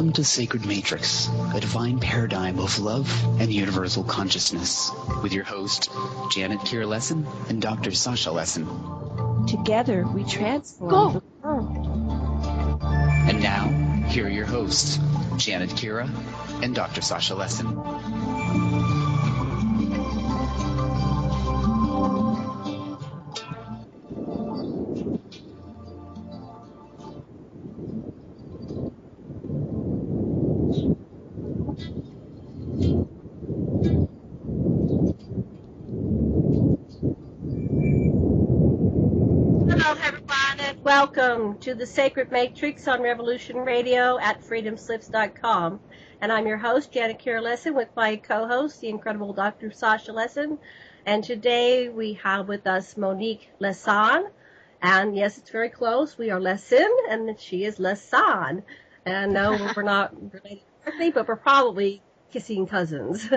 Welcome to Sacred Matrix, a divine paradigm of love and universal consciousness, with your host, Janet Kira Lessan and Dr. Sasha Lessan. Together, we transform the world. And now, here are your hosts, Janet Kira and Dr. Sasha Lessan. Welcome to the Sacred Matrix on Revolution Radio at freedomslips.com. And I'm your host, Janet Kira Lessan, with my co-host, the incredible Dr. Sasha Lessan. And today we have with us Monique-lassan. And yes, it's very close. We are Lessan, and she is Lessan. And no, we're not related directly, but we're probably kissing cousins.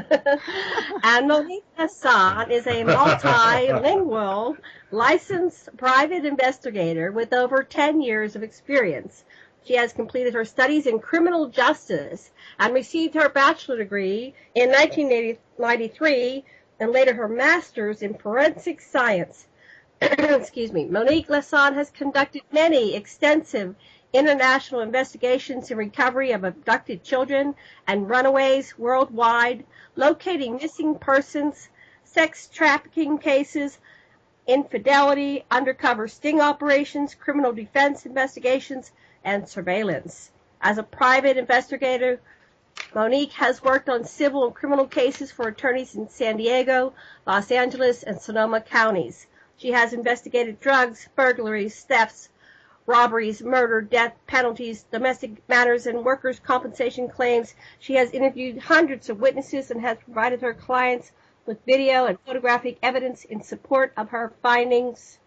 And Monique-lassan is a multilingual licensed private investigator with over 10 years of experience. She has completed her studies in criminal justice and received her bachelor degree in 1993 and later her master's in forensic science. Excuse me. Monique-lassan has conducted many extensive international investigations in recovery of abducted children and runaways worldwide, locating missing persons, sex trafficking cases, infidelity, undercover sting operations, criminal defense investigations, and surveillance. As a private investigator, Monique has worked on civil and criminal cases for attorneys in San Diego, Los Angeles, and Sonoma counties. She has investigated drugs, burglaries, thefts, robberies, murder, death, penalties, domestic matters, and workers' compensation claims. She has interviewed hundreds of witnesses and has provided her clients with video and photographic evidence in support of her findings.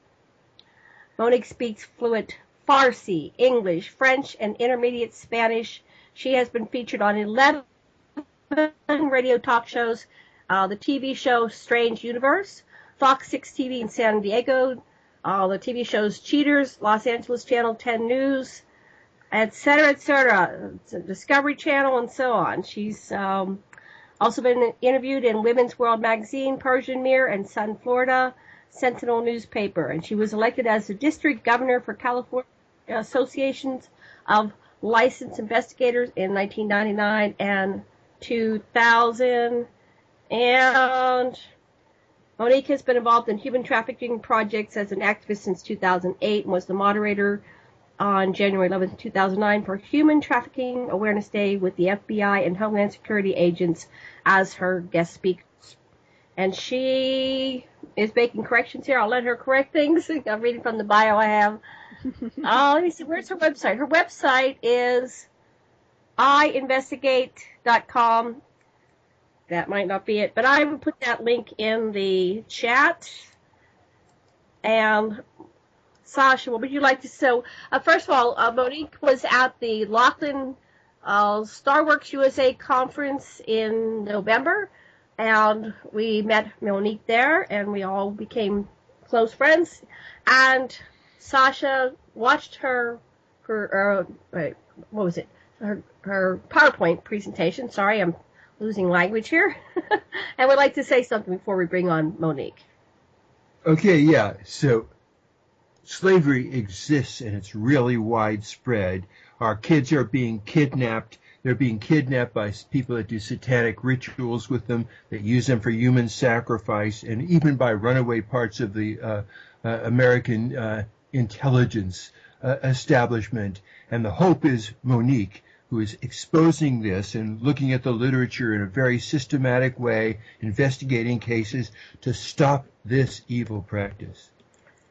Monique speaks fluent Farsi, English, French, and intermediate Spanish. She has been featured on 11 radio talk shows, the TV show Strange Universe, Fox 6 TV in San Diego, the TV shows Cheaters, Los Angeles Channel 10 News, etc., Discovery Channel, and so on. She's also been interviewed in Women's World Magazine, Persian Mirror, and Sun, Florida, Sentinel newspaper. And she was elected as the district governor for California Associations of Licensed Investigators in 1999 and 2000. And Monique has been involved in human trafficking projects as an activist since 2008 and was the moderator on January 11, 2009 for Human Trafficking Awareness Day with the FBI and Homeland Security agents as her guest speakers. And she is making corrections here. I'll let her correct things. I'm reading from the bio I have. Let me see. Where's her website? Her website is iinvestigate.com. That might not be it, but I will put that link in the chat. And Sasha, what would you like to say? So, first of all, Monique was at the Laughlin Starworks USA conference in November, and we met Monique there, and we all became close friends. And Sasha watched her PowerPoint presentation. Sorry, I'm losing language here. And would like to say something before we bring on Monique. Okay, yeah. So slavery exists and it's really widespread. Our kids are being kidnapped. They're being kidnapped by people that do satanic rituals with them, that use them for human sacrifice, and even by runaway parts of the American intelligence establishment. And the hope is Monique, who is exposing this and looking at the literature in a very systematic way, investigating cases to stop this evil practice.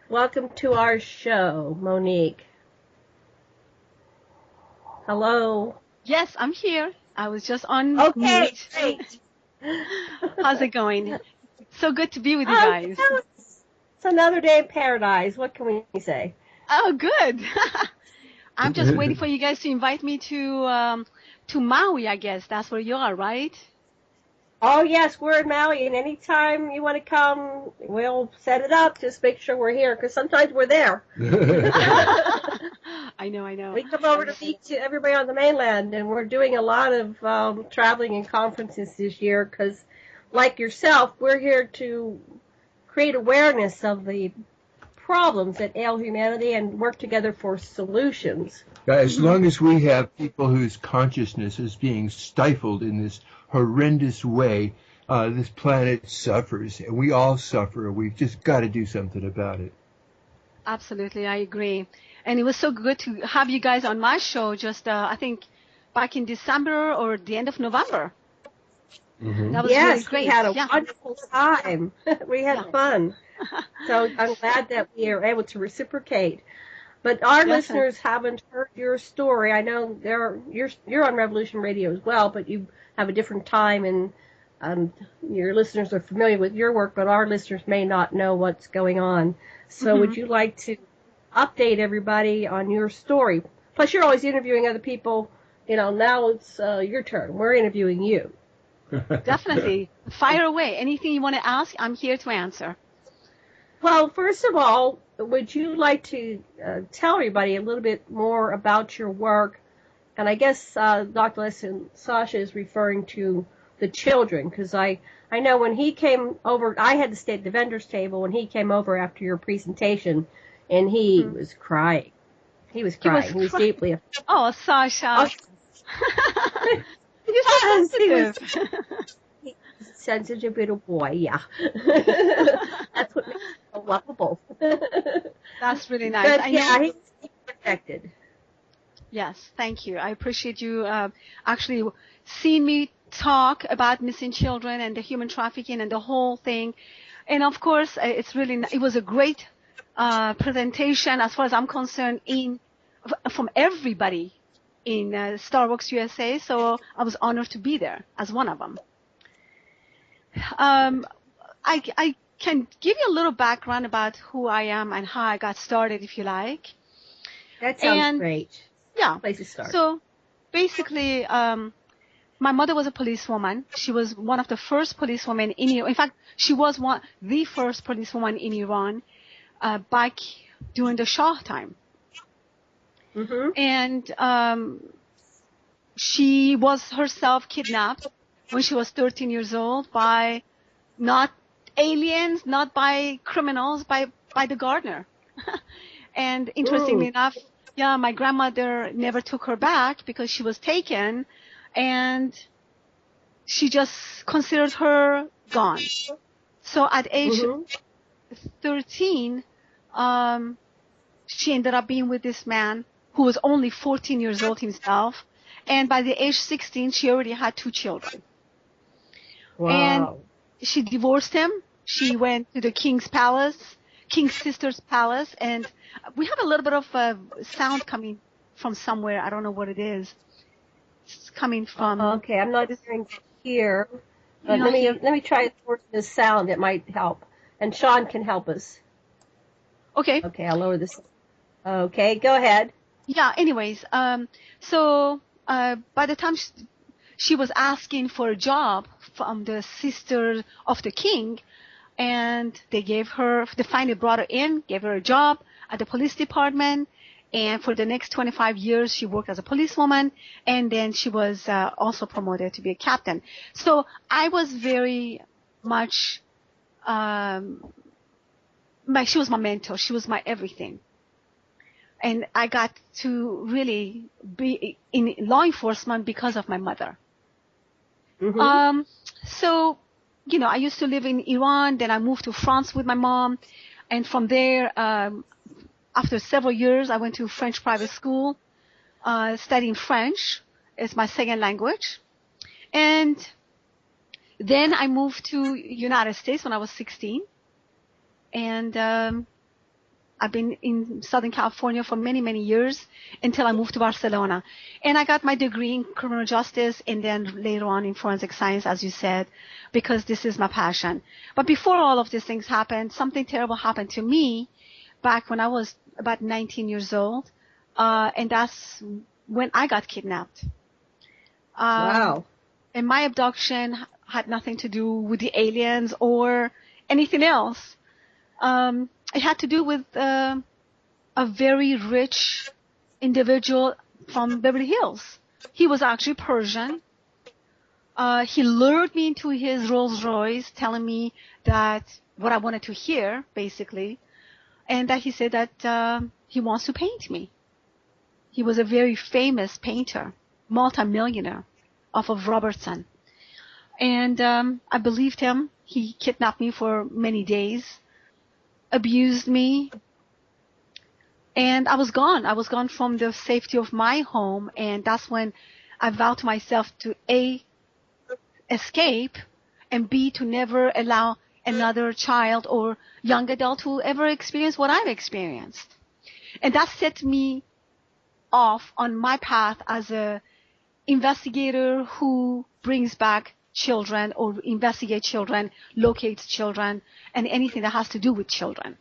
Welcome to our show, Monique. Hello. Yes, I'm here. I was just on Okay, mute. great. How's it going? So good to be with you guys. It's another day in paradise. What can we say? Oh, good. I'm just waiting for you guys to invite me to Maui, I guess. That's where you are, right? Oh, yes, we're in Maui, and anytime you want to come, we'll set it up. Just make sure we're here, because sometimes we're there. I know. We come over to meet everybody on the mainland, and we're doing a lot of traveling and conferences this year because, like yourself, we're here to create awareness of the problems that ail humanity and work together for solutions. As long as we have people whose consciousness is being stifled in this horrendous way, this planet suffers, and we all suffer. We've just got to do something about it. Absolutely, I agree. And it was so good to have you guys on my show just, I think, back in December or the end of November. Mm-hmm. That was really great. We had a wonderful time. We had fun. So I'm glad that we are able to reciprocate. But our listeners haven't heard your story. I know you're on Revolution Radio as well, but you have a different time, and your listeners are familiar with your work, but our listeners may not know what's going on. So would you like to update everybody on your story? Plus, you're always interviewing other people. Now it's your turn. We're interviewing you. Definitely. Fire away. Anything you want to ask, I'm here to answer. Well, first of all, would you like to tell everybody a little bit more about your work? And I guess Dr. Lessan, Sasha is referring to the children, because I know when he came over, I had to stay at the vendor's table when he came over after your presentation, and he was crying. He was crying. He was deeply affected. Oh, Sasha. You're so sensitive. He's a sensitive little boy, yeah. That's what makes him so lovable. That's really nice. But, I yeah, know. he's protected. Yes, thank you. I appreciate you actually seeing me talk about missing children and the human trafficking and the whole thing. And of course, it was a great presentation as far as I'm concerned from everybody in Starbucks USA. So I was honored to be there as one of them. I can give you a little background about who I am and how I got started, if you like. That sounds great. Yeah. Place to start. So basically, my mother was a policewoman. She was one of the first policewomen in Iran. In fact, she was the first policewoman in Iran back during the Shah time. Mm-hmm. And she was herself kidnapped when she was 13 years old by not aliens, not by criminals, by the gardener. And interestingly enough, my grandmother never took her back because she was taken, and she just considered her gone. So at age 13, she ended up being with this man who was only 14 years old himself, and by the age 16, she already had 2 children. Wow. And she divorced him. She went to the king's sister's palace, and we have a little bit of sound coming from somewhere. I don't know what it is. It's coming from. Okay, I'm not hearing here. But let me try to work this sound. It might help, and Sean can help us. Okay. Okay, I'll lower this. Okay, go ahead. Yeah. Anyways, so by the time she was asking for a job from the sister of the king, and they finally brought her in, gave her a job at the police department, and for the next 25 years she worked as a policewoman, and then she was also promoted to be a captain. So I was very much, she was my mentor, she was my everything. And I got to really be in law enforcement because of my mother. Mm-hmm. So, I used to live in Iran, then I moved to France with my mom, and from there, after several years, I went to French private school, studying French as my second language. And then I moved to United States when I was 16. And I've been in Southern California for many, many years until I moved to Barcelona. And I got my degree in criminal justice and then later on in forensic science, as you said, because this is my passion. But before all of these things happened, something terrible happened to me back when I was about 19 years old. And that's when I got kidnapped. Wow. And my abduction had nothing to do with the aliens or anything else. It had to do with a very rich individual from Beverly Hills. He was actually Persian. He lured me into his Rolls Royce, telling me that what I wanted to hear, basically, and that he said that he wants to paint me. He was a very famous painter, multimillionaire, off of Robertson. And I believed him. He kidnapped me for many days, abused me, and I was gone. I was gone from the safety of my home, and that's when I vowed to myself to A, escape, and B, to never allow another child or young adult to ever experience what I've experienced. And that set me off on my path as a investigator who brings back children or investigates children, locates children, and anything that has to do with children.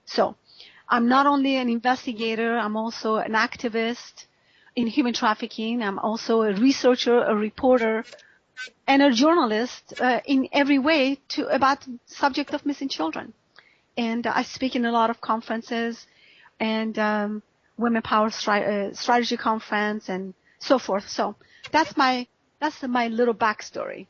So I'm not only an investigator, I'm also an activist in human trafficking. I'm also a researcher, a reporter, and a journalist in every way about subject of missing children. And I speak in a lot of conferences and Women Power Strategy Conference and so forth. So that's my little backstory.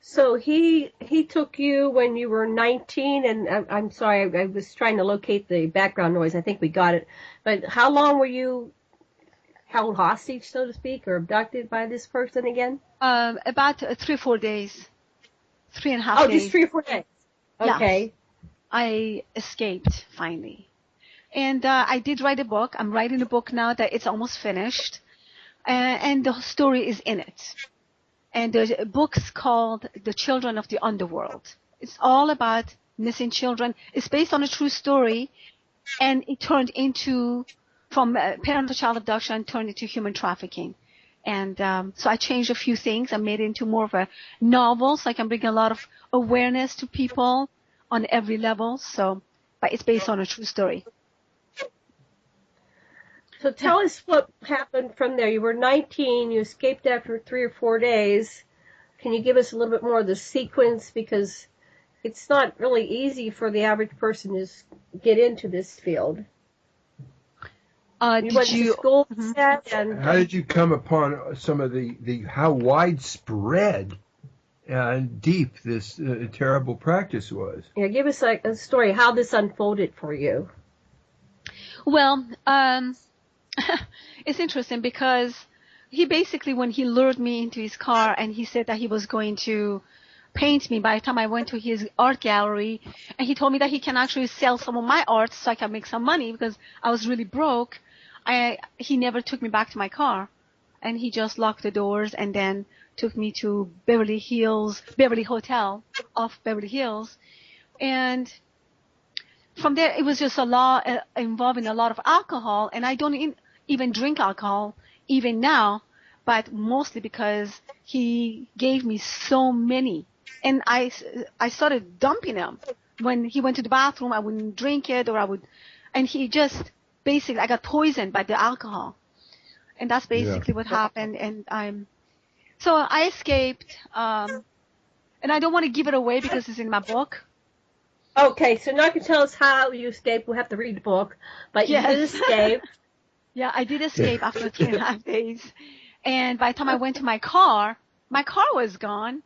So he took you when you were 19, and I'm sorry, I was trying to locate the background noise. I think we got it. But how long were you held hostage, so to speak, or abducted by this person again? About 3 or 4 days. 3.5 days. Oh, just 3 or 4 days. Okay. Yes. I escaped finally. And I did write a book. I'm writing a book now that it's almost finished. And the story is in it. And the book's called The Children of the Underworld. It's all about missing children. It's based on a true story. And it turned into, from parent-to-child abduction, turned into human trafficking. And so I changed a few things. I made it into more of a novel, so I can bring a lot of awareness to people on every level. So, but it's based on a true story. So tell us what happened from there. You were 19. You escaped after 3 or 4 days. Can you give us a little bit more of the sequence? Because it's not really easy for the average person to get into this field. You went to school, and how did you come upon some of the how widespread and deep this terrible practice was? Yeah, give us like a story how this unfolded for you. Well, it's interesting because he basically, when he lured me into his car and he said that he was going to paint me, by the time I went to his art gallery, and he told me that he can actually sell some of my art so I can make some money because I was really broke, he never took me back to my car. And he just locked the doors and then took me to Beverly Hotel off Beverly Hills. And from there, it was just a lot involving a lot of alcohol, and I don't even drink alcohol even now, but mostly because he gave me so many, and I started dumping him. When he went to the bathroom, I wouldn't drink it, and he just basically, I got poisoned by the alcohol, and that's basically what happened. And so I escaped, and I don't want to give it away because it's in my book. Okay, so now you can tell us how you escaped. We'll have to read the book, but you did escape. Yeah, I did escape after 3.5 days. And by the time I went to my car was gone.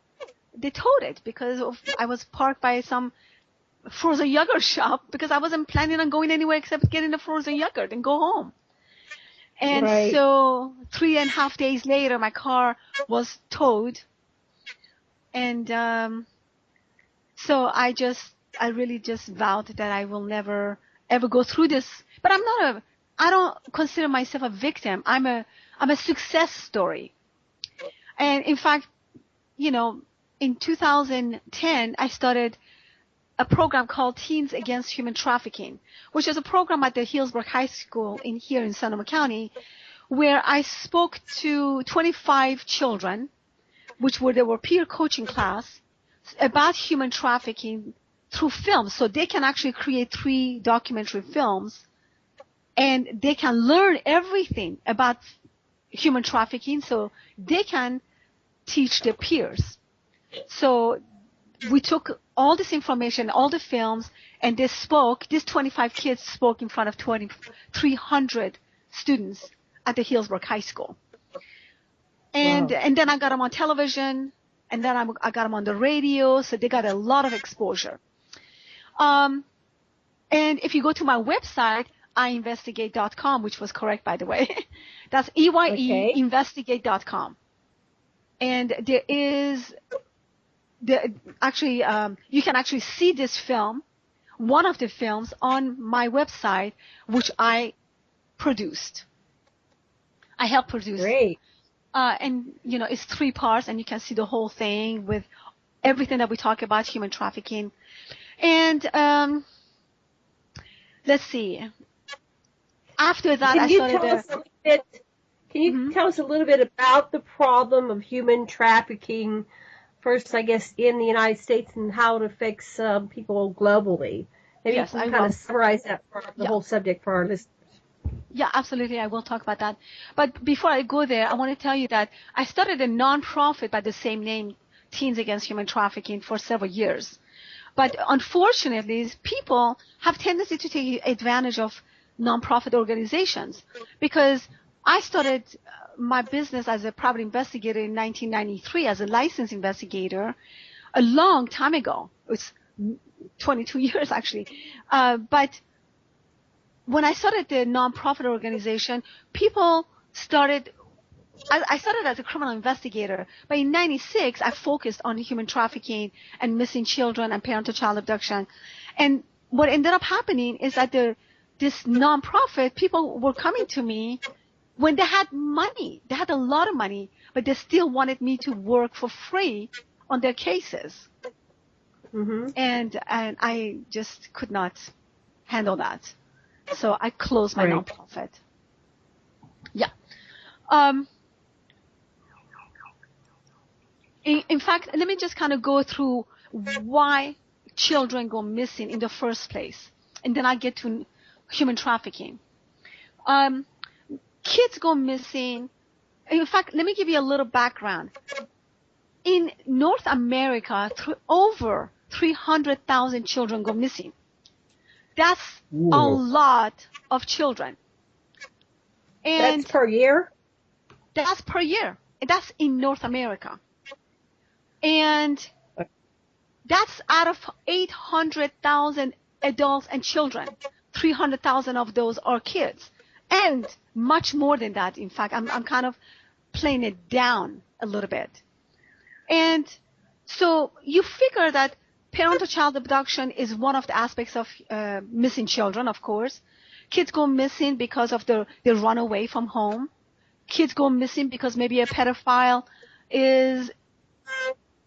They towed it because I was parked by some frozen yogurt shop because I wasn't planning on going anywhere except getting the frozen yogurt and go home. And so 3.5 days later, my car was towed. And so I really just vowed that I will never ever go through this. But I don't consider myself a victim. I'm a success story. And in fact, in 2010, I started a program called Teens Against Human Trafficking, which is a program at the Hillsborough High School here in Sonoma County, where I spoke to 25 children, they were peer coaching class, about human trafficking through films. So they can actually create 3 documentary films, and they can learn everything about human trafficking so they can teach their peers. So we took all this information, all the films, And these 25 kids spoke in front of 300 students at the Hillsborough High School. And then I got them on television, and then I got them on the radio, so they got a lot of exposure. And if you go to my website, iinvestigate.com, which was correct, by the way, that's EYEinvestigate.com. And there is, you can actually see this film, one of the films, on my website, which I produced. I helped produce. Great. And, it's 3 parts, and you can see the whole thing with everything that we talk about, human trafficking. And let's see. After that, Can you tell us a little bit about the problem of human trafficking, first, I guess, in the United States, and how it affects people globally? Maybe you can kind of summarize that for the whole subject for our listeners. Yeah, absolutely. I will talk about that. But before I go there, I want to tell you that I started a nonprofit by the same name, Teens Against Human Trafficking, for several years. But unfortunately, people have tendency to take advantage of nonprofit organizations, because I started my business as a private investigator in 1993 as a licensed investigator a long time ago. It was 22 years actually. But when I started the nonprofit organization, people started, I started as a criminal investigator, but in 96, I focused on human trafficking and missing children and parent-to-child abduction. And what ended up happening is that this nonprofit, people were coming to me when they had money. They had a lot of money, but they still wanted me to work for free on their cases. Mm-hmm. And I just could not handle that. So I closed my nonprofit. Yeah. In fact, let me just kind of go through why children go missing in the first place, and then I get to human trafficking. Kids go missing. In fact, let me give you a little background. In North America, over 300,000 children go missing. That's a lot of children. And that's per year? That's per year. That's in North America. And that's out of 800,000 adults and children. 300,000 of those are kids. And much more than that, in fact. I'm kind of playing it down a little bit. And so you figure that parent-to-child abduction is one of the aspects of missing children, of course. Kids go missing because of they run away from home. Kids go missing because maybe a pedophile is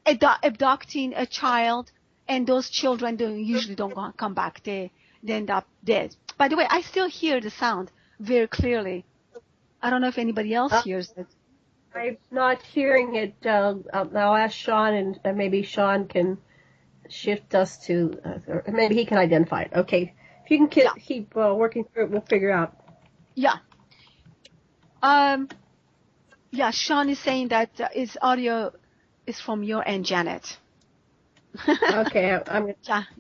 abducting a child, and those children usually don't come back. They end up dead. By the way, I still hear the sound very clearly. I don't know if anybody else hears it. I'm not hearing it. I'll ask Sean, and maybe Sean can shift us to, or maybe he can identify it. Okay. If you can keep working through it, we'll figure out. Yeah. Sean is saying that his audio is from your end, Janet. Okay.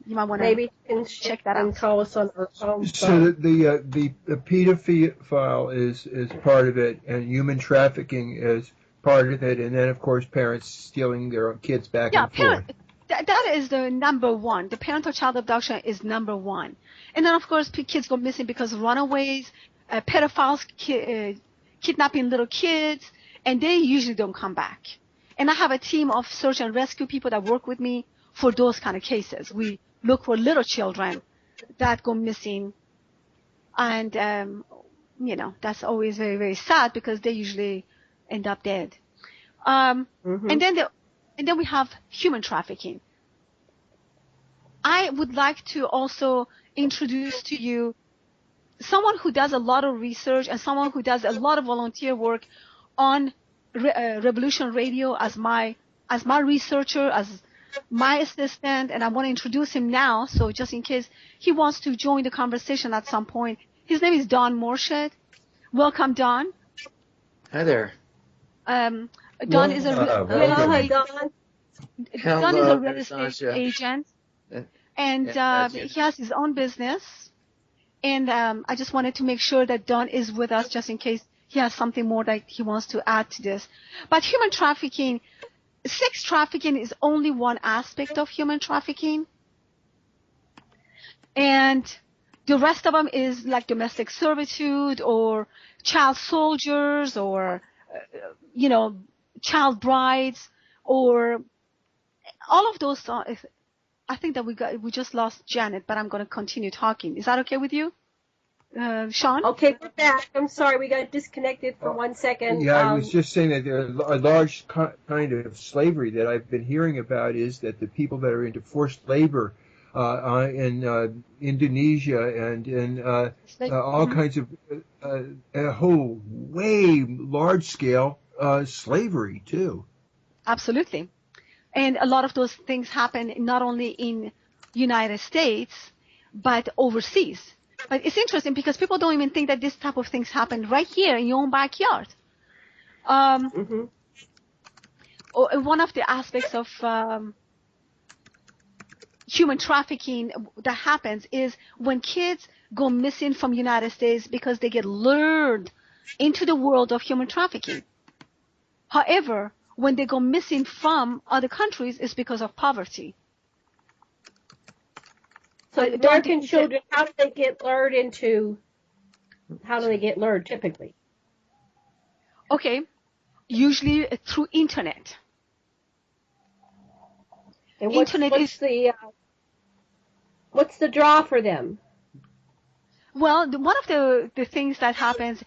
You might want to maybe can check that out and call us on our phone. So the pedophile is part of it, and human trafficking is part of it, and then of course parents stealing their own kids back and forth. That is the number one. The parent-to-child abduction is number one. And then, of course, kids go missing because of runaways, pedophiles kidnapping little kids, and they usually don't come back. And I have a team of search and rescue people that work with me for those kind of cases. We look for little children that go missing. And, that's always very, very sad because they usually end up dead. And then we have human trafficking. I would like to also introduce to you someone who does a lot of research and someone who does a lot of volunteer work on Revolution Radio as my researcher, as my assistant, and I want to introduce him now. So just in case he wants to join the conversation at some point, his name is Don Morshead. Welcome, Don. Hi there. Don is a real estate agent, And he has his own business. And I just wanted to make sure that Don is with us just in case he has something more that he wants to add to this. But human trafficking, sex trafficking is only one aspect of human trafficking. And the rest of them is like domestic servitude or child soldiers or, child brides or all of those. I think that we just lost Janet, but I'm going to continue talking. Is that okay with you, Sean? Okay, we're back. I'm sorry, we got disconnected for 1 second. Yeah, I was just saying that a large kind of slavery that I've been hearing about is that the people that are into forced labor in Indonesia and in all kinds of a whole way large-scale slavery, too. Absolutely. And a lot of those things happen not only in United States, but overseas. But it's interesting because people don't even think that this type of things happen right here in your own backyard. One of the aspects of human trafficking that happens is when kids go missing from United States because they get lured into the world of human trafficking. However, when they go missing from other countries, it's because of poverty. So American children, how do they get lured typically? Okay, usually through internet. And what's the draw for them? Well, one of the things that happens,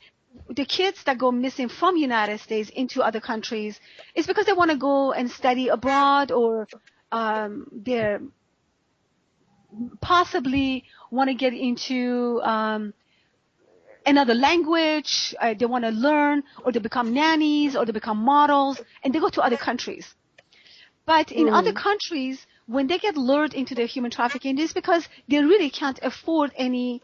the kids that go missing from United States into other countries is because they want to go and study abroad or they're possibly want to get into another language, they want to learn, or they become nannies, or they become models, and they go to other countries. But in other countries, when they get lured into the human trafficking, it's because they really can't afford they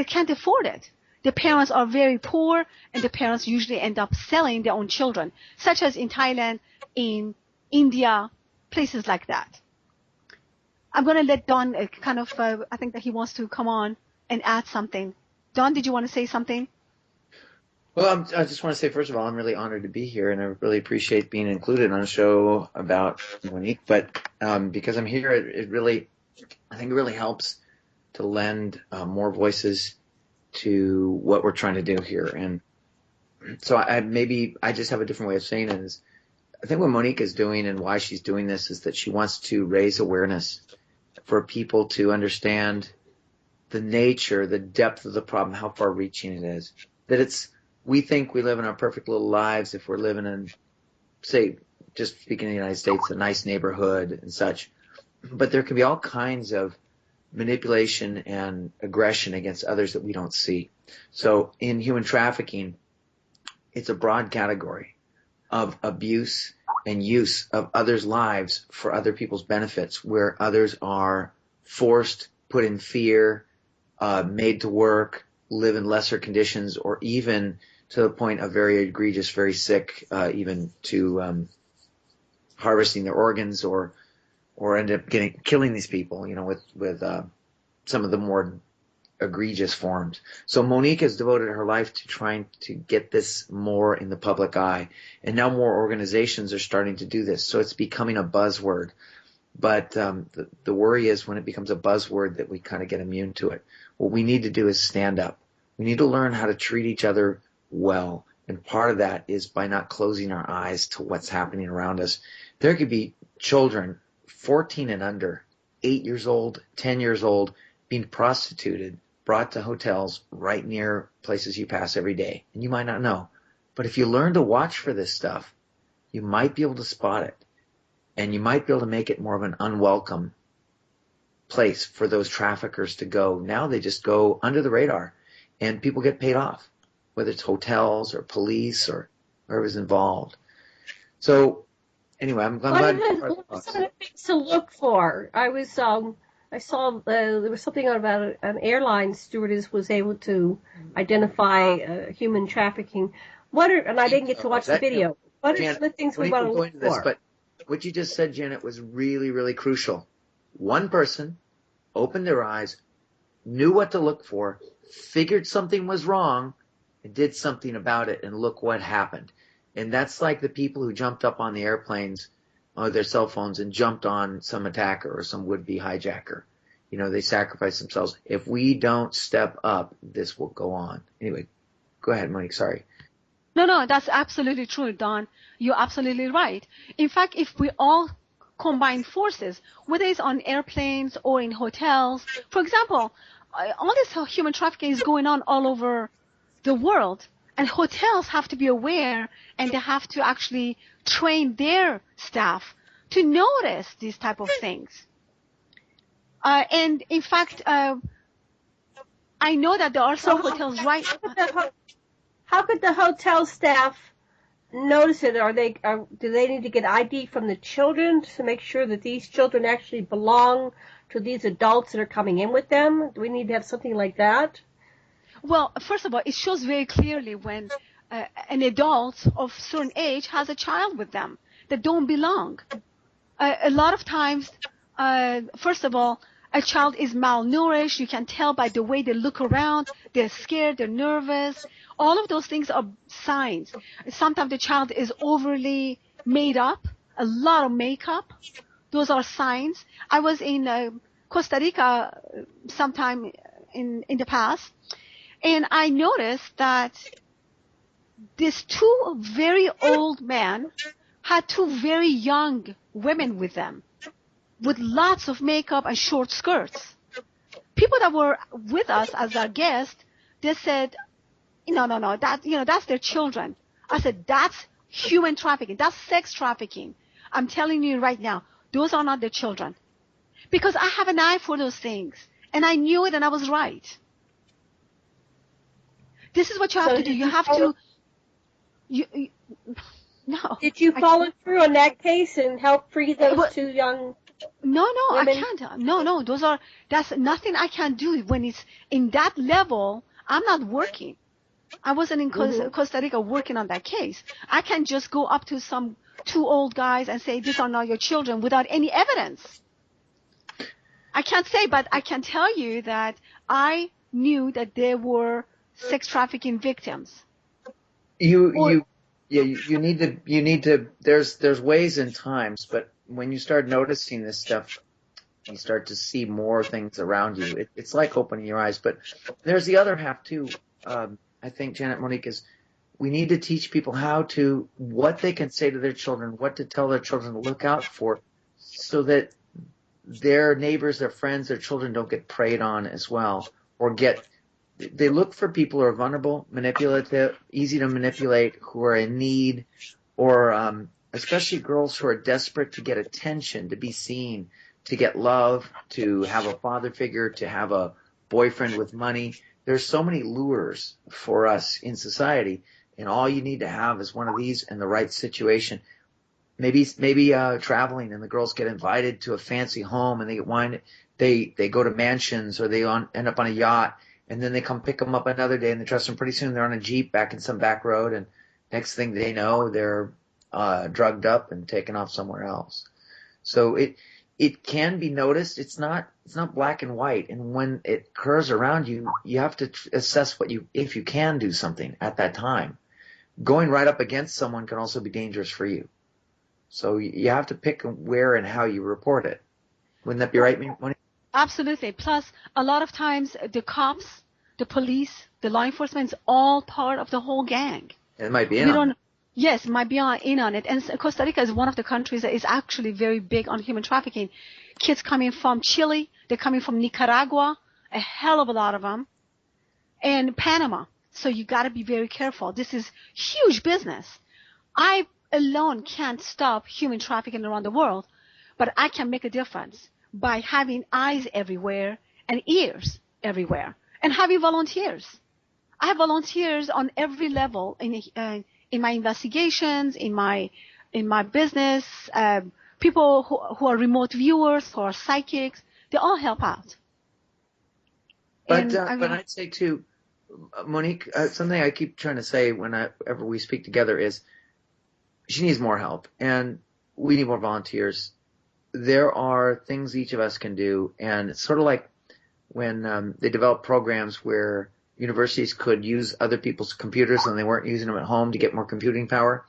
can't afford it. The parents are very poor, and the parents usually end up selling their own children, such as in Thailand, in India, places like that. I'm going to let Don I think that he wants to come on and add something. Don, did you want to say something? Well, I just want to say, first of all, I'm really honored to be here, and I really appreciate being included on a show about Monique. But because I'm here, I think it really helps to lend more voices to what we're trying to do here. And so I just have a different way of saying it. Is I think what Monique is doing and why she's doing this is that she wants to raise awareness for people to understand the nature, the depth of the problem, how far-reaching it is. That we think we live in our perfect little lives if we're living in, say, just speaking in the United States, a nice neighborhood and such. But there can be all kinds of manipulation and aggression against others that we don't see. So in human trafficking, it's a broad category of abuse and use of others' lives for other people's benefits, where others are forced, put in fear, made to work, live in lesser conditions, or even to the point of very egregious, very sick, even to harvesting their organs, or end up killing these people, with some of the more egregious forms. So Monique has devoted her life to trying to get this more in the public eye, and now more organizations are starting to do this. So it's becoming a buzzword. But the worry is when it becomes a buzzword that we kind of get immune to it. What we need to do is stand up. We need to learn how to treat each other well. And part of that is by not closing our eyes to what's happening around us. There could be children 14 and under, 8 years old, 10 years old, being prostituted, brought to hotels right near places you pass every day. And you might not know. But if you learn to watch for this stuff, you might be able to spot it. And you might be able to make it more of an unwelcome place for those traffickers to go. Now they just go under the radar, and people get paid off, whether it's hotels or police or whoever's involved. So anyway, I'm glad. What are some of the things to look for? I saw there was something about an airline stewardess was able to identify human trafficking. And I didn't get to watch the video. What are some of the things we want to look for? But what you just said, Janet, was really, really crucial. one person opened their eyes, knew what to look for, figured something was wrong, and did something about it, and look what happened. And that's like the people who jumped up on the airplanes or their cell phones and jumped on some attacker or some would-be hijacker. You know, they sacrifice themselves. If we don't step up, this will go on. Anyway, go ahead, Monique. Sorry. No, that's absolutely true, Don. You're absolutely right. In fact, if we all combine forces, whether it's on airplanes or in hotels, for example, all this human trafficking is going on all over the world, and hotels have to be aware, and they have to actually train their staff to notice these type of things. And in fact, I know that there are some hotels right. How could the hotel staff notice it? Do they need to get ID from the children to make sure that these children actually belong to these adults that are coming in with them? Do we need to have something like that? Well, first of all, it shows very clearly when an adult of certain age has a child with them that don't belong. A lot of times, first of all, a child is malnourished. You can tell by the way they look around. They're scared. They're nervous. All of those things are signs. Sometimes the child is overly made up, a lot of makeup. Those are signs. I was in Costa Rica sometime in the past, and I noticed that these two very old men had two very young women with them, with lots of makeup and short skirts. People that were with us as our guests, they said, no, that's their children. I said, that's human trafficking. That's sex trafficking. I'm telling you right now, those are not their children. Because I have an eye for those things. And I knew it, and I was right. This is what you have to do. You have to... No. Did you follow through on that case and help free those two young... No, women? I can't. No, that's nothing I can do. When it's in that level, I'm not working. I wasn't in Costa Rica working on that case. I can just go up to some two old guys and say, these are not your children, without any evidence. I can't say, but I can tell you that I knew that there were sex trafficking victims. You need to, there's ways and times, but when you start noticing this stuff, you start to see more things around you. It's like opening your eyes, but there's the other half too. I think, Janet, Monique, is we need to teach people what they can say to their children, what to tell their children to look out for, so that their neighbors, their friends, their children don't get preyed on as well, or they look for people who are vulnerable, manipulative, easy to manipulate, who are in need, or especially girls who are desperate to get attention, to be seen, to get love, to have a father figure, to have a boyfriend with money. There's so many lures for us in society, and all you need to have is one of these in the right situation. Maybe traveling, and the girls get invited to a fancy home, and they get wine. They go to mansions, or they end up on a yacht, and then they come pick them up another day, and they trust them. Pretty soon they're on a Jeep back in some back road, and next thing they know, they're drugged up and taken off somewhere else. So it can be noticed. It's not black and white. And when it occurs around you, you have to assess if you can do something at that time. Going right up against someone can also be dangerous for you. So you have to pick where and how you report it. Wouldn't that be right, Monique? Absolutely. Plus, a lot of times the cops, the police, the law enforcement is all part of the whole gang. It might be in on it. Yes, might be in on it. And Costa Rica is one of the countries that is actually very big on human trafficking. Kids coming from Chile, they're coming from Nicaragua, a hell of a lot of them, and Panama. So you got to be very careful. This is huge business. I alone can't stop human trafficking around the world, but I can make a difference by having eyes everywhere and ears everywhere, and having volunteers. I have volunteers on every level in my investigations, in my business, people who are remote viewers, who are psychics, they all help out. But I'd say too, Monique, something I keep trying to say whenever we speak together is she needs more help, and we need more volunteers. there are things each of us can do, and it's sort of like when they developed programs where universities could use other people's computers when they weren't using them at home to get more computing power.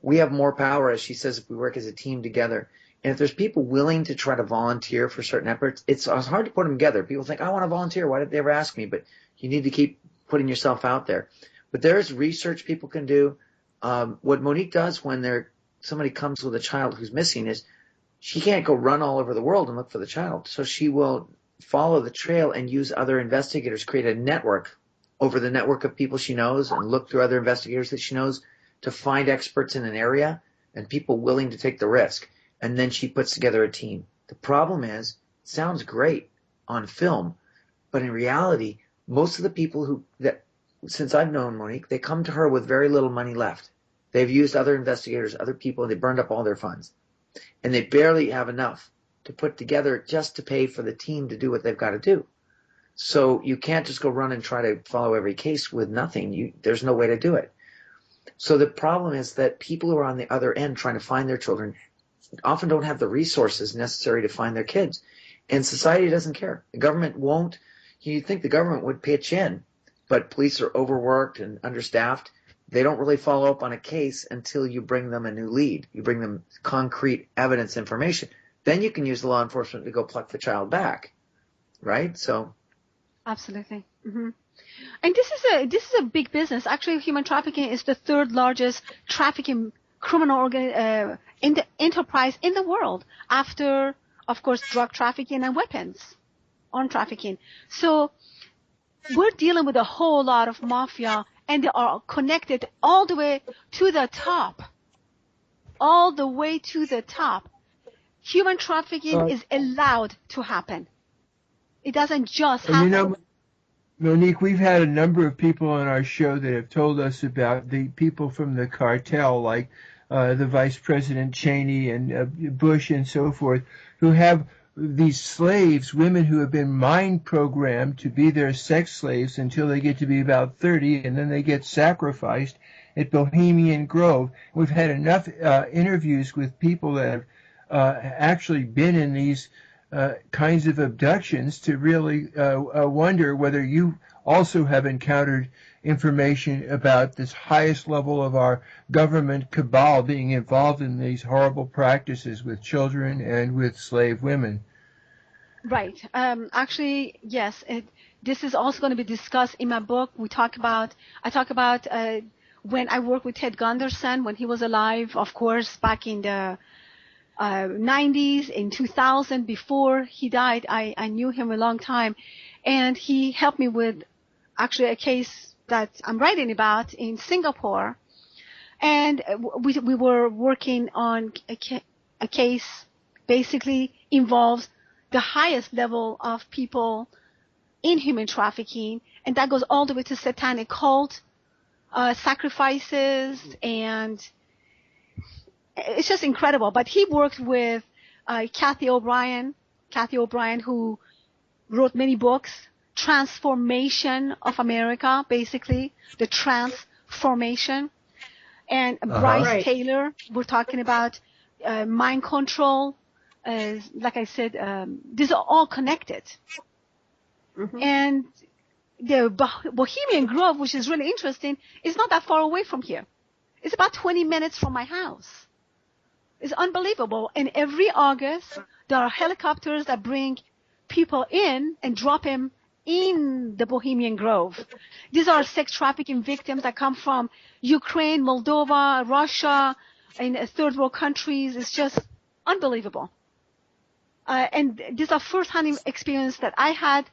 We have more power, as she says, if we work as a team together. And if there's people willing to try to volunteer for certain efforts, it's hard to put them together. People think, I want to volunteer. Why did they ever ask me? But you need to keep putting yourself out there. But there's research people can do. What Monique does when somebody comes with a child who's missing is she can't go run all over the world and look for the child. So she will follow the trail and use other investigators, create a network over the network of people she knows and look through other investigators that she knows to find experts in an area and people willing to take the risk. And then she puts together a team. The problem is, it sounds great on film, but in reality, most of the people since I've known Monique, they come to her with very little money left. They've used other investigators, other people, and they burned up all their funds. And they barely have enough to put together just to pay for the team to do what they've got to do. So you can't just go run and try to follow every case with nothing. There's no way to do it. So the problem is that people who are on the other end trying to find their children often don't have the resources necessary to find their kids. And society doesn't care. The government won't. You'd think the government would pitch in, but police are overworked and understaffed. They don't really follow up on a case until you bring them a new lead. You bring them concrete evidence information. Then you can use the law enforcement to go pluck the child back, right? So, absolutely. Mm-hmm. And this is a big business. Actually, human trafficking is the third largest trafficking criminal enterprise in the world, after, of course, drug trafficking and weapons on trafficking. So we're dealing with a whole lot of mafia, and they are connected all the way to the top. All the way to the top. Human trafficking is allowed to happen. It doesn't just happen. You know, Monique, we've had a number of people on our show that have told us about the people from the cartel, like the Vice President Cheney and Bush and so forth, who have these slaves, women who have been mind programmed to be their sex slaves until they get to be about 30, and then they get sacrificed at Bohemian Grove. We've had enough interviews with people that have actually been in these kinds of abductions to really wonder whether you also have encountered information about this highest level of our government cabal being involved in these horrible practices with children and with slave women. Right. Actually, yes. This is also going to be discussed in my book. I talk about when I worked with Ted Gunderson when he was alive, of course, back in the 90s, in 2000, before he died. I knew him a long time, and he helped me with actually a case that I'm writing about in Singapore, and we were working on a case basically involves the highest level of people in human trafficking, and that goes all the way to satanic cult sacrifices, and it's just incredible. But he worked with Kathy O'Brien, who wrote many books, Transformation of America, basically, the transformation. And Bryce Taylor, we're talking about mind control. Like I said, these are all connected. Mm-hmm. And the Bohemian Grove, which is really interesting, is not that far away from here. It's about 20 minutes from my house. It's unbelievable. And every August, there are helicopters that bring people in and drop them in the Bohemian Grove. These are sex trafficking victims that come from Ukraine, Moldova, Russia, and third world countries. It's just unbelievable. And this is a first-hand experience that I had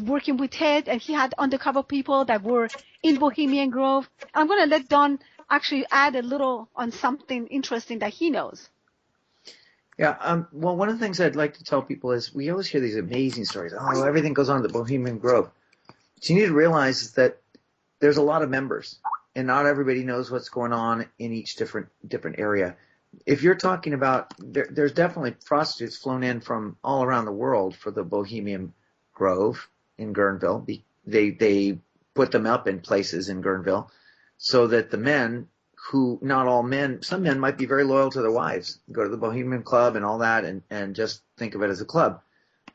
working with Ted, and he had undercover people that were in Bohemian Grove. I'm going to let Don actually add a little on something interesting that he knows. Yeah, well, one of the things I'd like to tell people is we always hear these amazing stories. Oh, everything goes on at the Bohemian Grove. What you need to realize is that there's a lot of members, and not everybody knows what's going on in each different area. If you're talking about, there's definitely prostitutes flown in from all around the world for the Bohemian Grove in Guerneville. They put them up in places in Guerneville so that the men who, not all men, some men might be very loyal to their wives, go to the Bohemian Club and all that, and just think of it as a club.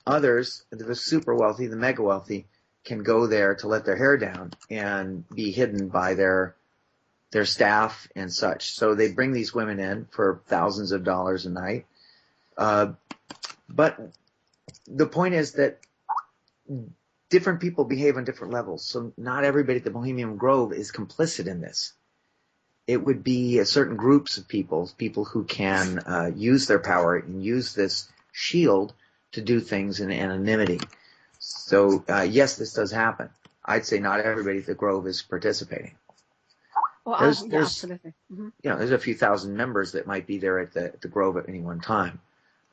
Others, the super wealthy, the mega wealthy, can go there to let their hair down and be hidden by their staff and such. So they bring these women in for thousands of dollars a night. But the point is that different people behave on different levels. So not everybody at the Bohemian Grove is complicit in this. It would be certain groups of people who can use their power and use this shield to do things in anonymity. So, yes, this does happen. I'd say not everybody at the Grove is participating. Well, There's absolutely. Mm-hmm. There's a few thousand members that might be there at the Grove at any one time.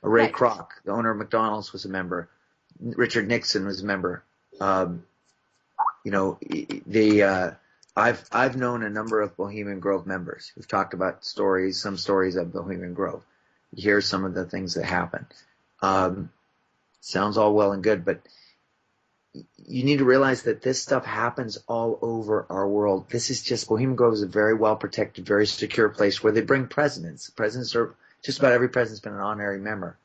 Ray Right. Kroc, the owner of McDonald's, was a member. Richard Nixon was a member. I've known a number of Bohemian Grove members who've talked about some stories of Bohemian Grove. You hear some of the things that happen. Sounds all well and good, but you need to realize that this stuff happens all over our world. This is just, Bohemian Grove is a very well protected, very secure place where they bring presidents. Presidents are, just about every president's been an honorary member,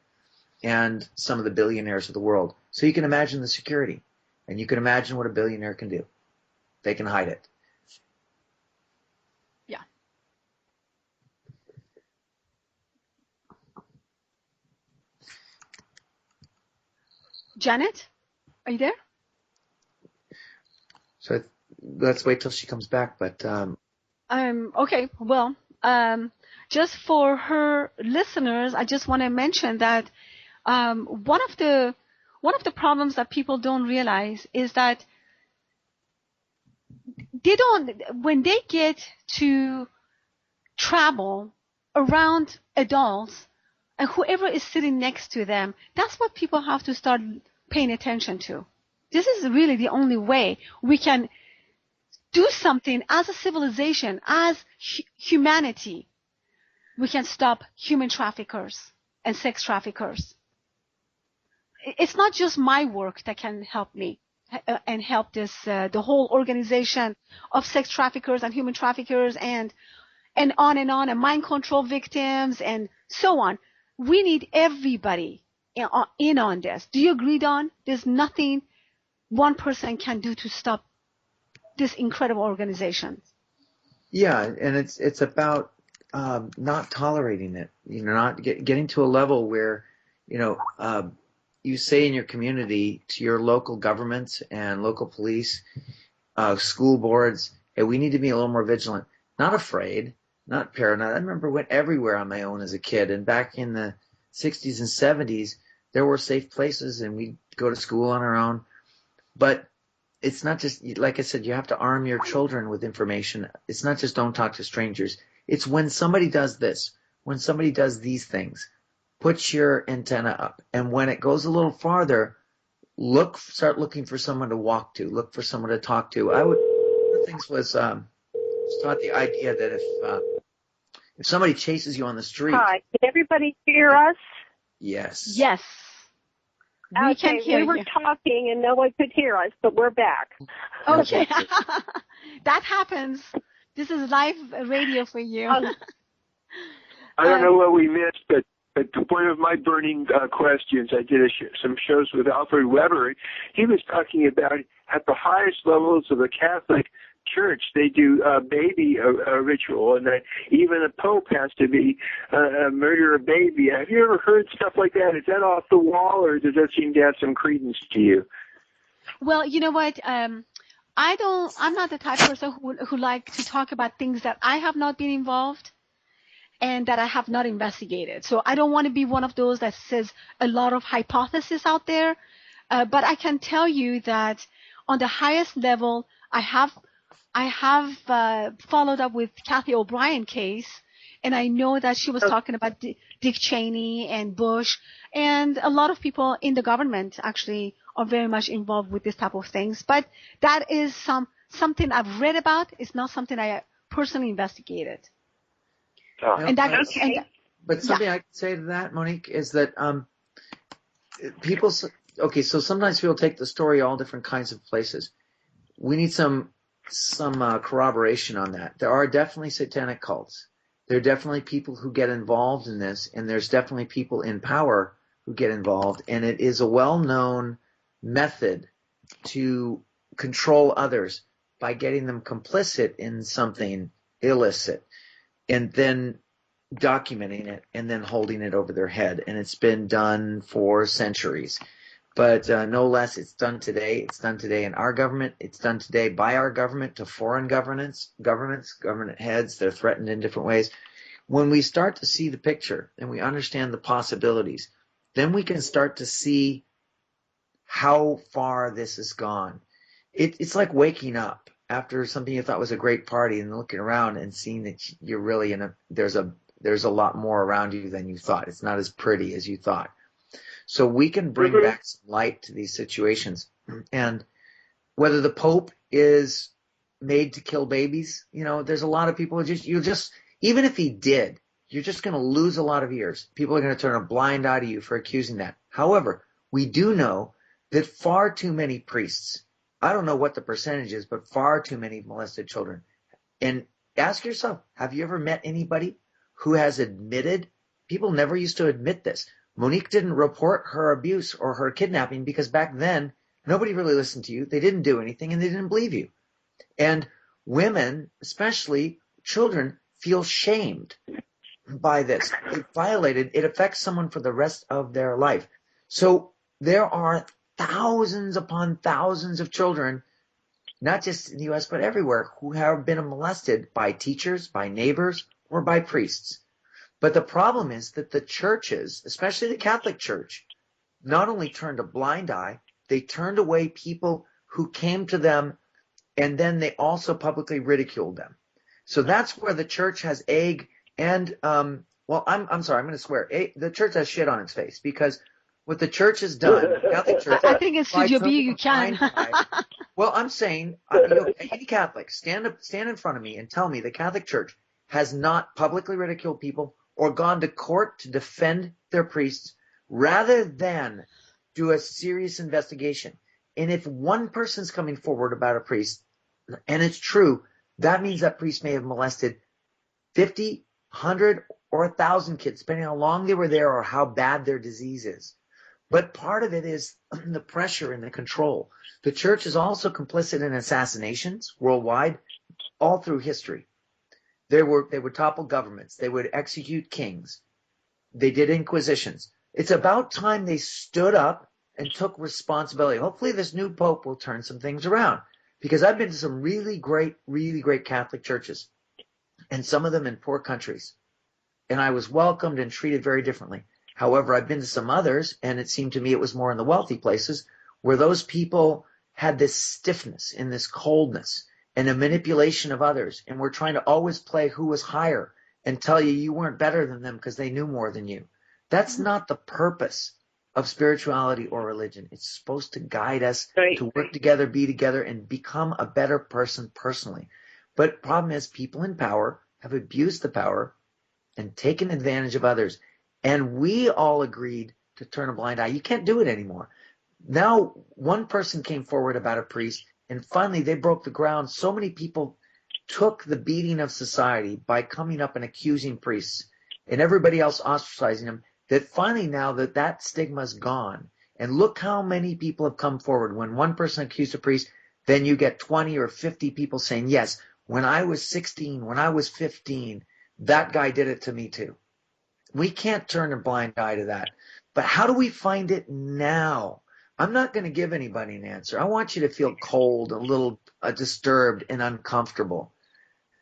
and some of the billionaires of the world. So you can imagine the security, and you can imagine what a billionaire can do. They can hide it. Yeah. Janet, are you there? So let's wait till she comes back. But Okay. Well, just for her listeners, I just want to mention that one of the problems that people don't realize is that when they get to travel around adults and whoever is sitting next to them, that's what people have to start paying attention to. This is really the only way we can do something as a civilization, as humanity. We can stop human traffickers and sex traffickers. It's not just my work that can help me and help the whole organization of sex traffickers and human traffickers and on, and mind control victims and so on. We need everybody in on this. Do you agree, Don? There's nothing one person can do to stop this incredible organization. yeah, and it's about not tolerating it. Not getting to a level where you say in your community to your local governments and local police, school boards, hey, we need to be a little more vigilant. Not afraid, not paranoid. I remember went everywhere on my own as a kid, and back in the 60s and 70s, there were safe places, and we'd go to school on our own. But it's not just, like I said, you have to arm your children with information. It's not just don't talk to strangers. It's when somebody does this, when somebody does these things, put your antenna up. And when it goes a little farther, start looking for someone to walk to, look for someone to talk to. One of the things was taught the idea that if somebody chases you on the street. Hi, can everybody hear us? Yes. Yes. We can hear we were talking and no one could hear us, but we're back. Okay. That happens. This is live radio for you. I don't know what we missed, but one of my burning questions, I did some shows with Alfred Weber. He was talking about at the highest levels of the Catholic Church, they do a baby ritual, and that even a pope has to be murder a baby. Have you ever heard stuff like that? Is that off the wall, or does that seem to have some credence to you? Well, you know what? I'm not the type of person who like to talk about things that I have not been involved and that I have not investigated. So I don't want to be one of those that says a lot of hypotheses out there. But I can tell you that on the highest level, I have followed up with Kathy O'Brien case, and I know that she was talking about Dick Cheney and Bush, and a lot of people in the government actually are very much involved with this type of things. But that is something I've read about. It's not something I personally investigated. But something I can say to that, Monique, is that so sometimes people take the story all different kinds of places. We need some corroboration on that. There are definitely satanic cults. There are definitely people who get involved in this, and there's definitely people in power who get involved, and it is a well-known method to control others by getting them complicit in something illicit and then documenting it and then holding it over their head. And it's been done for centuries. But no less, it's done today. It's done today in our government. It's done today by our government to foreign government heads. They're threatened in different ways. When we start to see the picture and we understand the possibilities, then we can start to see how far this has gone. It's like waking up after something you thought was a great party and looking around and seeing that you're really there's a lot more around you than you thought. It's not as pretty as you thought. So we can bring back some light to these situations. And whether the Pope is made to kill babies, there's a lot of people even if he did, you're just going to lose a lot of ears. People are going to turn a blind eye to you for accusing that. However, we do know that far too many priests, I don't know what the percentage is, but far too many molested children. And ask yourself, have you ever met anybody who has admitted? People never used to admit this. Monique didn't report her abuse or her kidnapping because back then nobody really listened to you. They didn't do anything and they didn't believe you. And women, especially children, feel shamed by this. It affects someone for the rest of their life. So there are thousands upon thousands of children, not just in the U.S., but everywhere, who have been molested by teachers, by neighbors, or by priests. But the problem is that the churches, especially the Catholic Church, not only turned a blind eye, they turned away people who came to them, and then they also publicly ridiculed them. So that's where the church has egg and, I'm sorry, I'm going to swear. The church has shit on its face because what the church has done, the Catholic Church. I think in Studio B you can. Well, I'm saying, any Catholic, stand in front of me and tell me the Catholic Church has not publicly ridiculed people or gone to court to defend their priests rather than do a serious investigation. And if one person's coming forward about a priest, and it's true, that means that priest may have molested 50, 100, or 1,000 kids, depending on how long they were there or how bad their disease is. But part of it is the pressure and the control. The church is also complicit in assassinations worldwide, all through history. They would topple governments. They would execute kings. They did inquisitions. It's about time they stood up and took responsibility. Hopefully this new pope will turn some things around, because I've been to some really great Catholic churches, and some of them in poor countries. And I was welcomed and treated very differently. However, I've been to some others, and it seemed to me it was more in the wealthy places where those people had this stiffness and this coldness and a manipulation of others, and were trying to always play who was higher and tell you weren't better than them because they knew more than you. That's not the purpose of spirituality or religion. It's supposed to guide us to work together, be together, and become a better person personally. But the problem is people in power have abused the power and taken advantage of others. And we all agreed to turn a blind eye. You can't do it anymore. Now, one person came forward about a priest, and finally they broke the ground. So many people took the beating of society by coming up and accusing priests and everybody else ostracizing them, that finally now that stigma's gone. And look how many people have come forward. When one person accused a priest, then you get 20 or 50 people saying, yes, when I was 16, when I was 15, that guy did it to me too. We can't turn a blind eye to that. But how do we find it now? I'm not going to give anybody an answer. I want you to feel cold, a little disturbed and uncomfortable.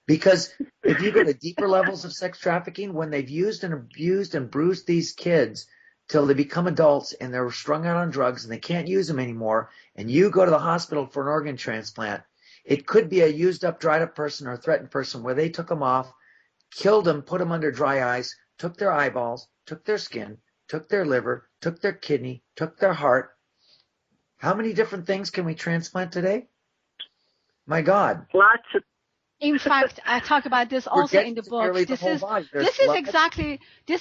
Because if you go to deeper levels of sex trafficking, when they've used and abused and bruised these kids till they become adults and they're strung out on drugs and they can't use them anymore, and you go to the hospital for an organ transplant, it could be a used up, dried up person or a threatened person where they took them off, killed them, put them under dry ice, took their eyeballs, took their skin, took their liver, took their kidney, took their heart. How many different things can we transplant today? My God. Lots of. In fact, I talk about this also in the book. This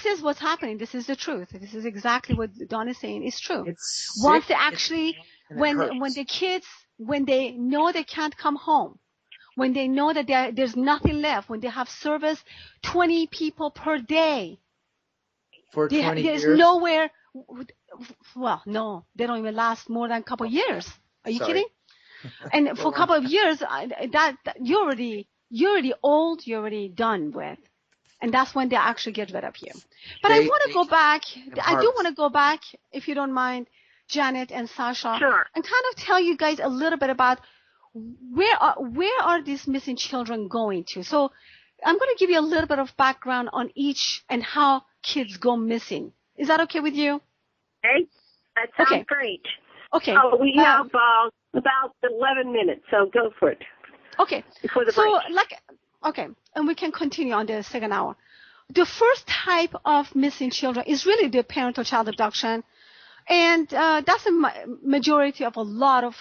is what's happening. This is the truth. This is exactly what Don is saying is true. Once they actually, when the kids, when they know they can't come home, when they know that there's nothing left, when they have service 20 people per day. For 20 there's years? nowhere. Well, no, they don't even last more than a couple of years. Are you kidding? And for a couple of years, that you're already old, you're already done with. And that's when they actually get rid of you. But I want to go back. I do want to go back, if you don't mind, Janet and Sasha. Sure. And kind of tell you guys a little bit about where are these missing children going to. So I'm going to give you a little bit of background on each and how kids go missing. Is that okay with you? Okay. That sounds great. Okay. Oh, we have about 11 minutes, so go for it. Okay. Before the break. Okay, and we can continue on the second hour. The first type of missing children is really the parental child abduction, and that's a majority of a lot of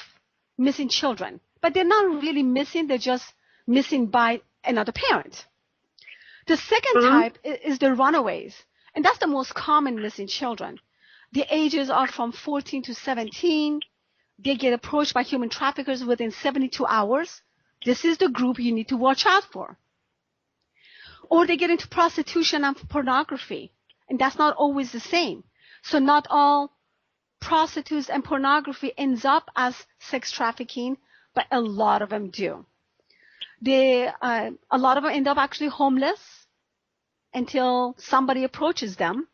missing children. But they're not really missing, they're just missing by another parent. The second type is the runaways, and that's the most common missing children. The ages are from 14 to 17. They get approached by human traffickers within 72 hours. This is the group you need to watch out for. Or they get into prostitution and pornography, and that's not always the same. So not all prostitutes and pornography ends up as sex trafficking, but a lot of them do. A lot of them end up actually homeless until somebody approaches them,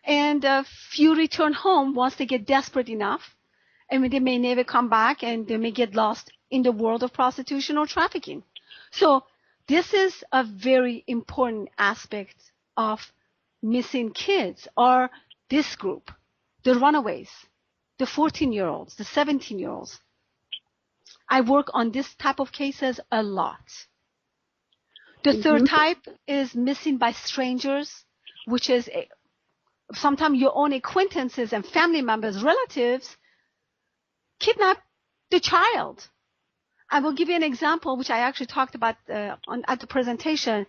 and a few return home once they get desperate enough, and they may never come back, and they may get lost in the world of prostitution or trafficking. So this is a very important aspect of missing kids, or this group, the runaways, the 14-year-olds, the 17-year-olds. I work on this type of cases a lot. The third type is missing by strangers, which is sometimes your own acquaintances and family members, relatives, kidnap the child. I will give you an example, which I actually talked about at the presentation.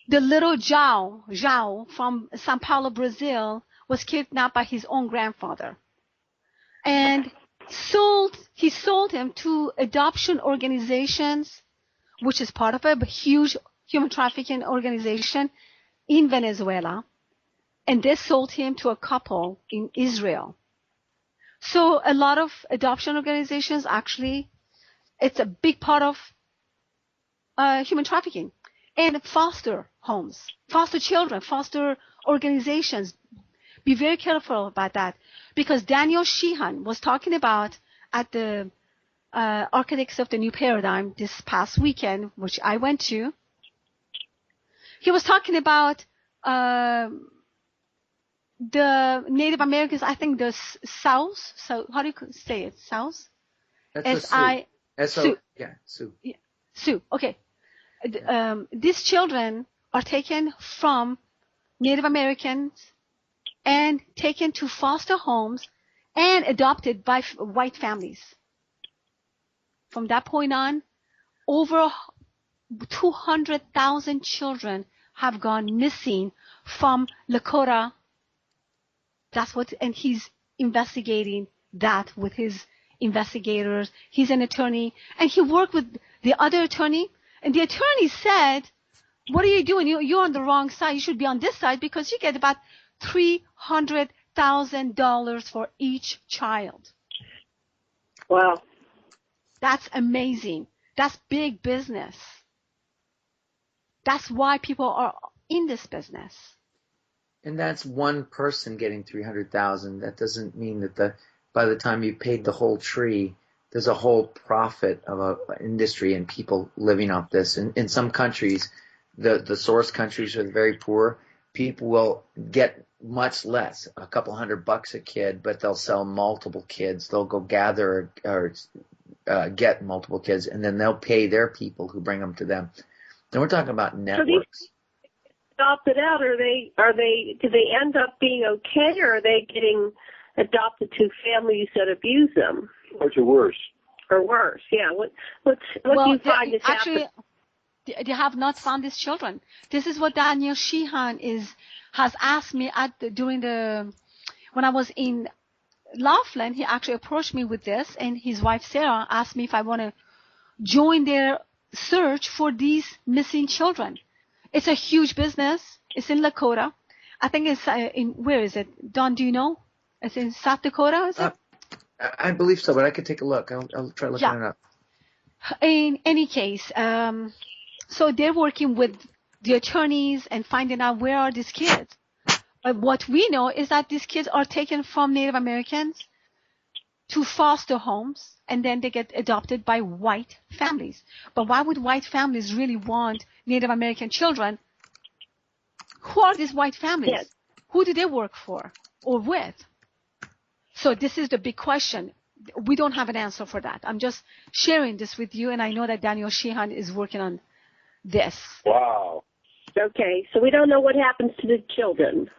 The little João from São Paulo, Brazil, was kidnapped by his own grandfather. And he sold him to adoption organizations, which is part of a huge human trafficking organization in Venezuela. And they sold him to a couple in Israel. So a lot of adoption organizations actually, it's a big part of human trafficking. And foster homes, foster children, foster organizations. Be very careful about that. Because Daniel Sheehan was talking about at the Architects of the New Paradigm this past weekend, which I went to. He was talking about the Native Americans, I think the South. So how do you say it? South? That's Sioux. Yeah, Sioux. Yeah, Sioux. Okay. These children are taken from Native Americans and taken to foster homes and adopted by white families. From that point on, over 200,000 children have gone missing from Lakota. And he's investigating that with his investigators. He's an attorney, and he worked with the other attorney, and the attorney said, what are you doing? You're on the wrong side. You should be on this side because you get about $300,000 for each child. Wow. That's amazing. That's big business. That's why people are in this business. And that's one person getting $300,000. That doesn't mean that by the time you paid the whole tree, there's a whole profit of an industry and people living off this. In some countries, the source countries are very poor. People will get much less, a couple $100 a kid, but they'll sell multiple kids. They'll go gather or get multiple kids, and then they'll pay their people who bring them to them. And we're talking about networks. So adopted out, do they end up being okay, or are they getting adopted to families that abuse them? Or worse? Or worse, yeah. What do you find is actually, happening? They have not found these children. This is what Daniel Sheehan has asked me when I was in Laughlin. He actually approached me with this, and his wife Sarah asked me if I want to join their search for these missing children. It's a huge business. It's in Lakota. I think it's where is it? Don, do you know? It's in South Dakota, is it? I believe so, but I could take a look. I'll try looking it up. In any case, so they're working with the attorneys and finding out where are these kids. But what we know is that these kids are taken from Native Americans to foster homes, and then they get adopted by white families. But why would white families really want Native American children? Who are these white families? Yes. Who do they work for or with? So this is the big question. We don't have an answer for that. I'm just sharing this with you, and I know that Daniel Sheehan is working on this. Wow. Okay, so we don't know what happens to the children.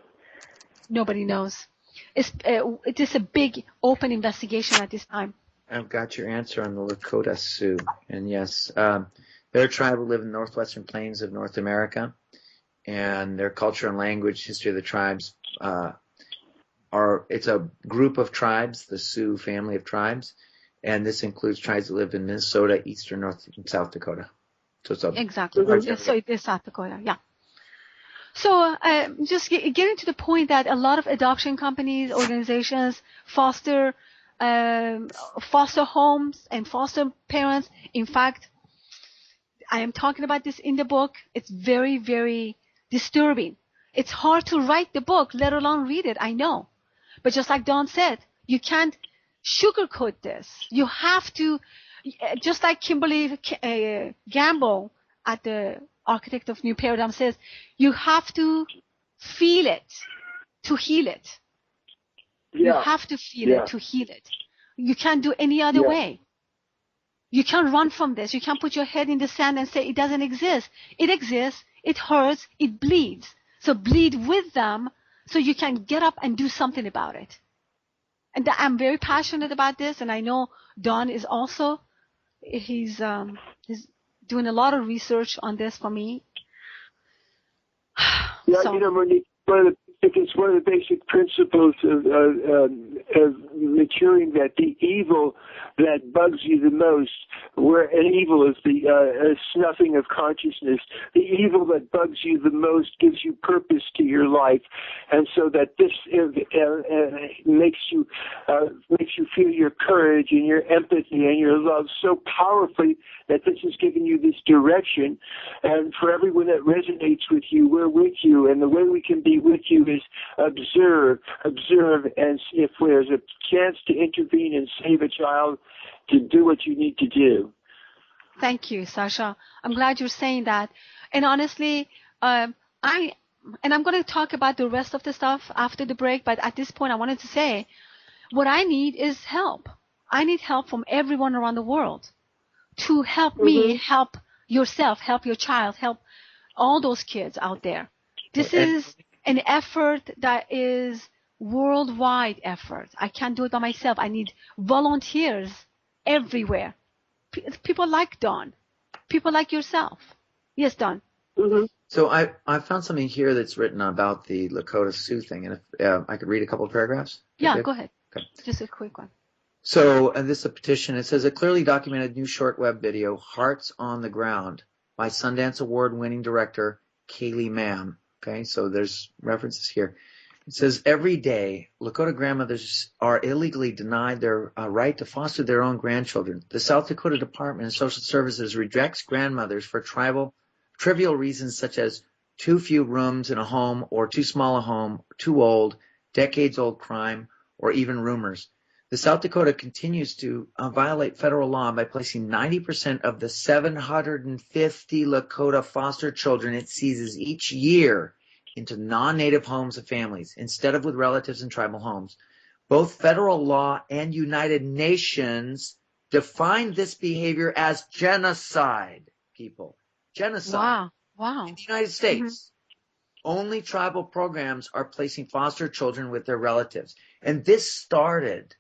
Nobody knows. It is a big open investigation at this time. I've got your answer on the Lakota Sioux. And yes, they're a tribe who live in the northwestern plains of North America. And their culture and language, history of the tribes, it's a group of tribes, the Sioux family of tribes. And this includes tribes that live in Minnesota, eastern, north, and South Dakota. So exactly. So it is South Dakota, yeah. So just getting to the point that a lot of adoption companies, organizations, foster homes and foster parents. In fact, I am talking about this in the book. It's very, very disturbing. It's hard to write the book, let alone read it, I know. But just like Dawn said, you can't sugarcoat this. You have to, just like Kimberly Gamble at the Architect of New Paradigm says, you have to feel it to heal it. Yeah. You have to feel it to heal it. You can't do any other way. You can't run from this. You can't put your head in the sand and say it doesn't exist. It exists. It hurts. It bleeds. So bleed with them so you can get up and do something about it. And I'm very passionate about this, and I know Don is also. He's doing a lot of research on this for me. Yeah, so, Monique, it's one of the basic principles of maturing that the evil that bugs you the most, where an evil is the snuffing of consciousness, the evil that bugs you the most gives you purpose to your life, and so that this makes you feel your courage and your empathy and your love so powerfully that this has given you this direction. And for everyone that resonates with you, we're with you, and the way we can be with you is observe, and if there's a chance to intervene and save a child, to do what you need to do. Thank you, Sasha. I'm glad you're saying that. And honestly, I'm going to talk about the rest of the stuff after the break, but at this point I wanted to say what I need is help. I need help from everyone around the world to help me, help yourself, help your child, help all those kids out there. This is an effort that is worldwide effort. I can't do it by myself. I need volunteers everywhere. People like Dawn. People like yourself. Yes, Dawn. Mm-hmm. So I found something here that's written about the Lakota Sioux thing, and if I could read a couple of paragraphs. Yeah, go ahead. Okay. Just a quick one. So this is a petition. It says a clearly documented new short web video, Hearts on the Ground, by Sundance Award-winning director Kaylee Mam. Okay, so there's references here. It says every day Lakota grandmothers are illegally denied their right to foster their own grandchildren. The South Dakota Department of Social Services rejects grandmothers for trivial reasons such as too few rooms in a home or too small a home, too old, decades-old crime, or even rumors. The South Dakota continues to violate federal law by placing 90% of the 750 Lakota foster children it seizes each year into non-native homes of families instead of with relatives in tribal homes. Both federal law and United Nations define this behavior as genocide, people. Genocide. Wow. In the United States, only tribal programs are placing foster children with their relatives. And this started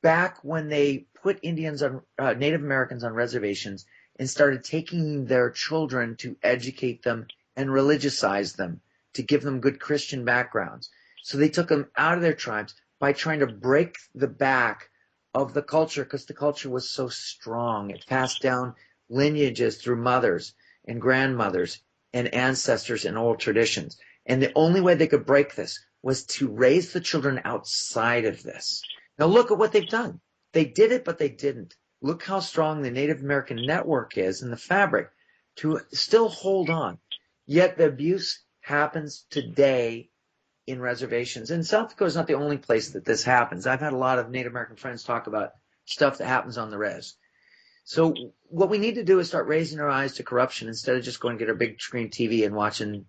back when they put Indians on Native Americans on reservations and started taking their children to educate them and religiousize them, to give them good Christian backgrounds. So they took them out of their tribes by trying to break the back of the culture because the culture was so strong. It passed down lineages through mothers and grandmothers and ancestors and old traditions. And the only way they could break this was to raise the children outside of this. Now look at what they've done. They did it, but they didn't. Look how strong the Native American network is in the fabric to still hold on. Yet the abuse happens today in reservations. And South Dakota is not the only place that this happens. I've had a lot of Native American friends talk about stuff that happens on the res. So what we need to do is start raising our eyes to corruption instead of just going to get our big screen TV and watching,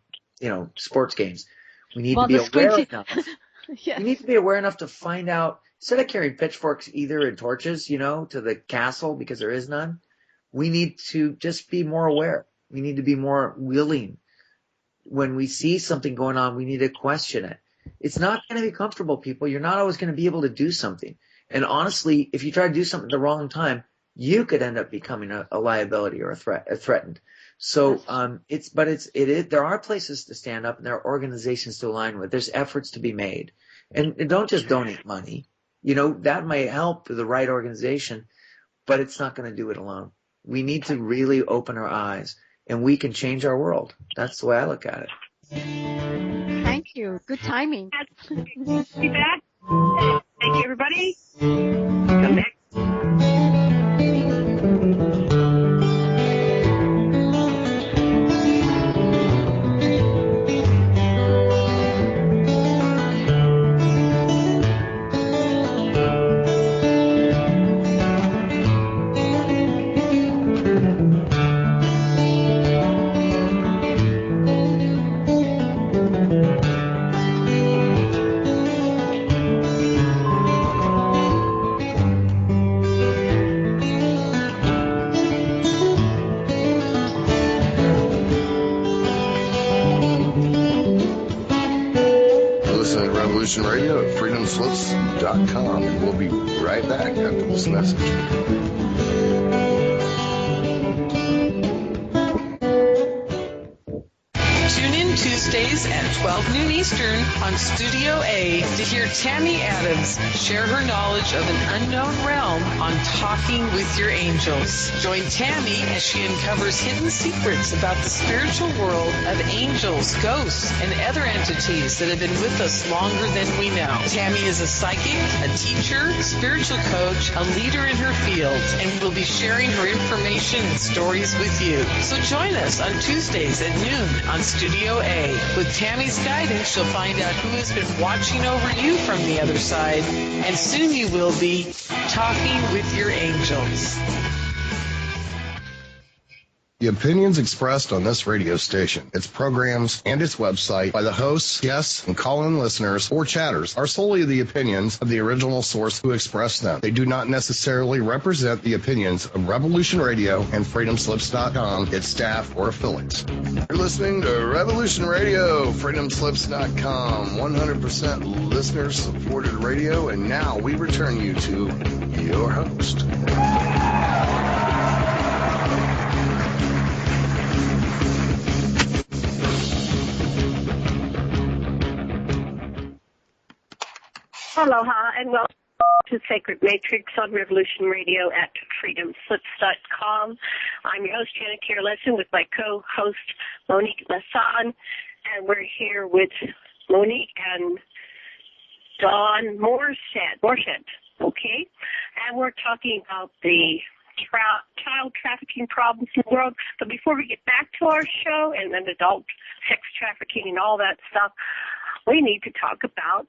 sports games. We need to be aware enough. Yes. We need to be aware enough to find out, instead of carrying pitchforks either and torches, to the castle because there is none, we need to just be more aware. We need to be more willing. When we see something going on, we need to question it. It's not going to be comfortable, people. You're not always going to be able to do something. And honestly, if you try to do something at the wrong time, you could end up becoming a liability or a threatened. So there are places to stand up and there are organizations to align with. There's efforts to be made. And don't just donate money. That might help the right organization, but it's not going to do it alone. We need to really open our eyes, and we can change our world. That's the way I look at it. Thank you. Good timing. Be back. Thank you, everybody. Come back. Radio at freedomslips.com, and we'll be right back after this message. Tune in Tuesdays at 12 noon Eastern on Studio A to hear Tammy Adams share her knowledge of an unknown realm on Talking with Your Angels. Join Tammy as she uncovers hidden secrets about the spiritual world of angels, ghosts, and other entities that have been with us longer than we know. Tammy is a psychic, a teacher, spiritual coach, a leader in her field, and will be sharing her information and stories with you. So join us on Tuesdays at noon on Studio A. With Tammy's guidance, you'll find out who has been watching over you from the other side, and soon you will be talking with your angels. The opinions expressed on this radio station, its programs, and its website by the hosts, guests, and call-in listeners or chatters are solely the opinions of the original source who expressed them. They do not necessarily represent the opinions of Revolution Radio and freedomslips.com, its staff, or affiliates. You're listening to Revolution Radio, freedomslips.com, 100% listener-supported radio, and now we return you to your host. Aloha and welcome to Sacred Matrix on Revolution Radio at freedomslips.com. I'm your host, Janet Lessan, with my co-host, Monique-lassan, and we're here with Monique and Dawn Morshead, okay? And we're talking about the child trafficking problems in the world. But before we get back to our show and then adult sex trafficking and all that stuff, we need to talk about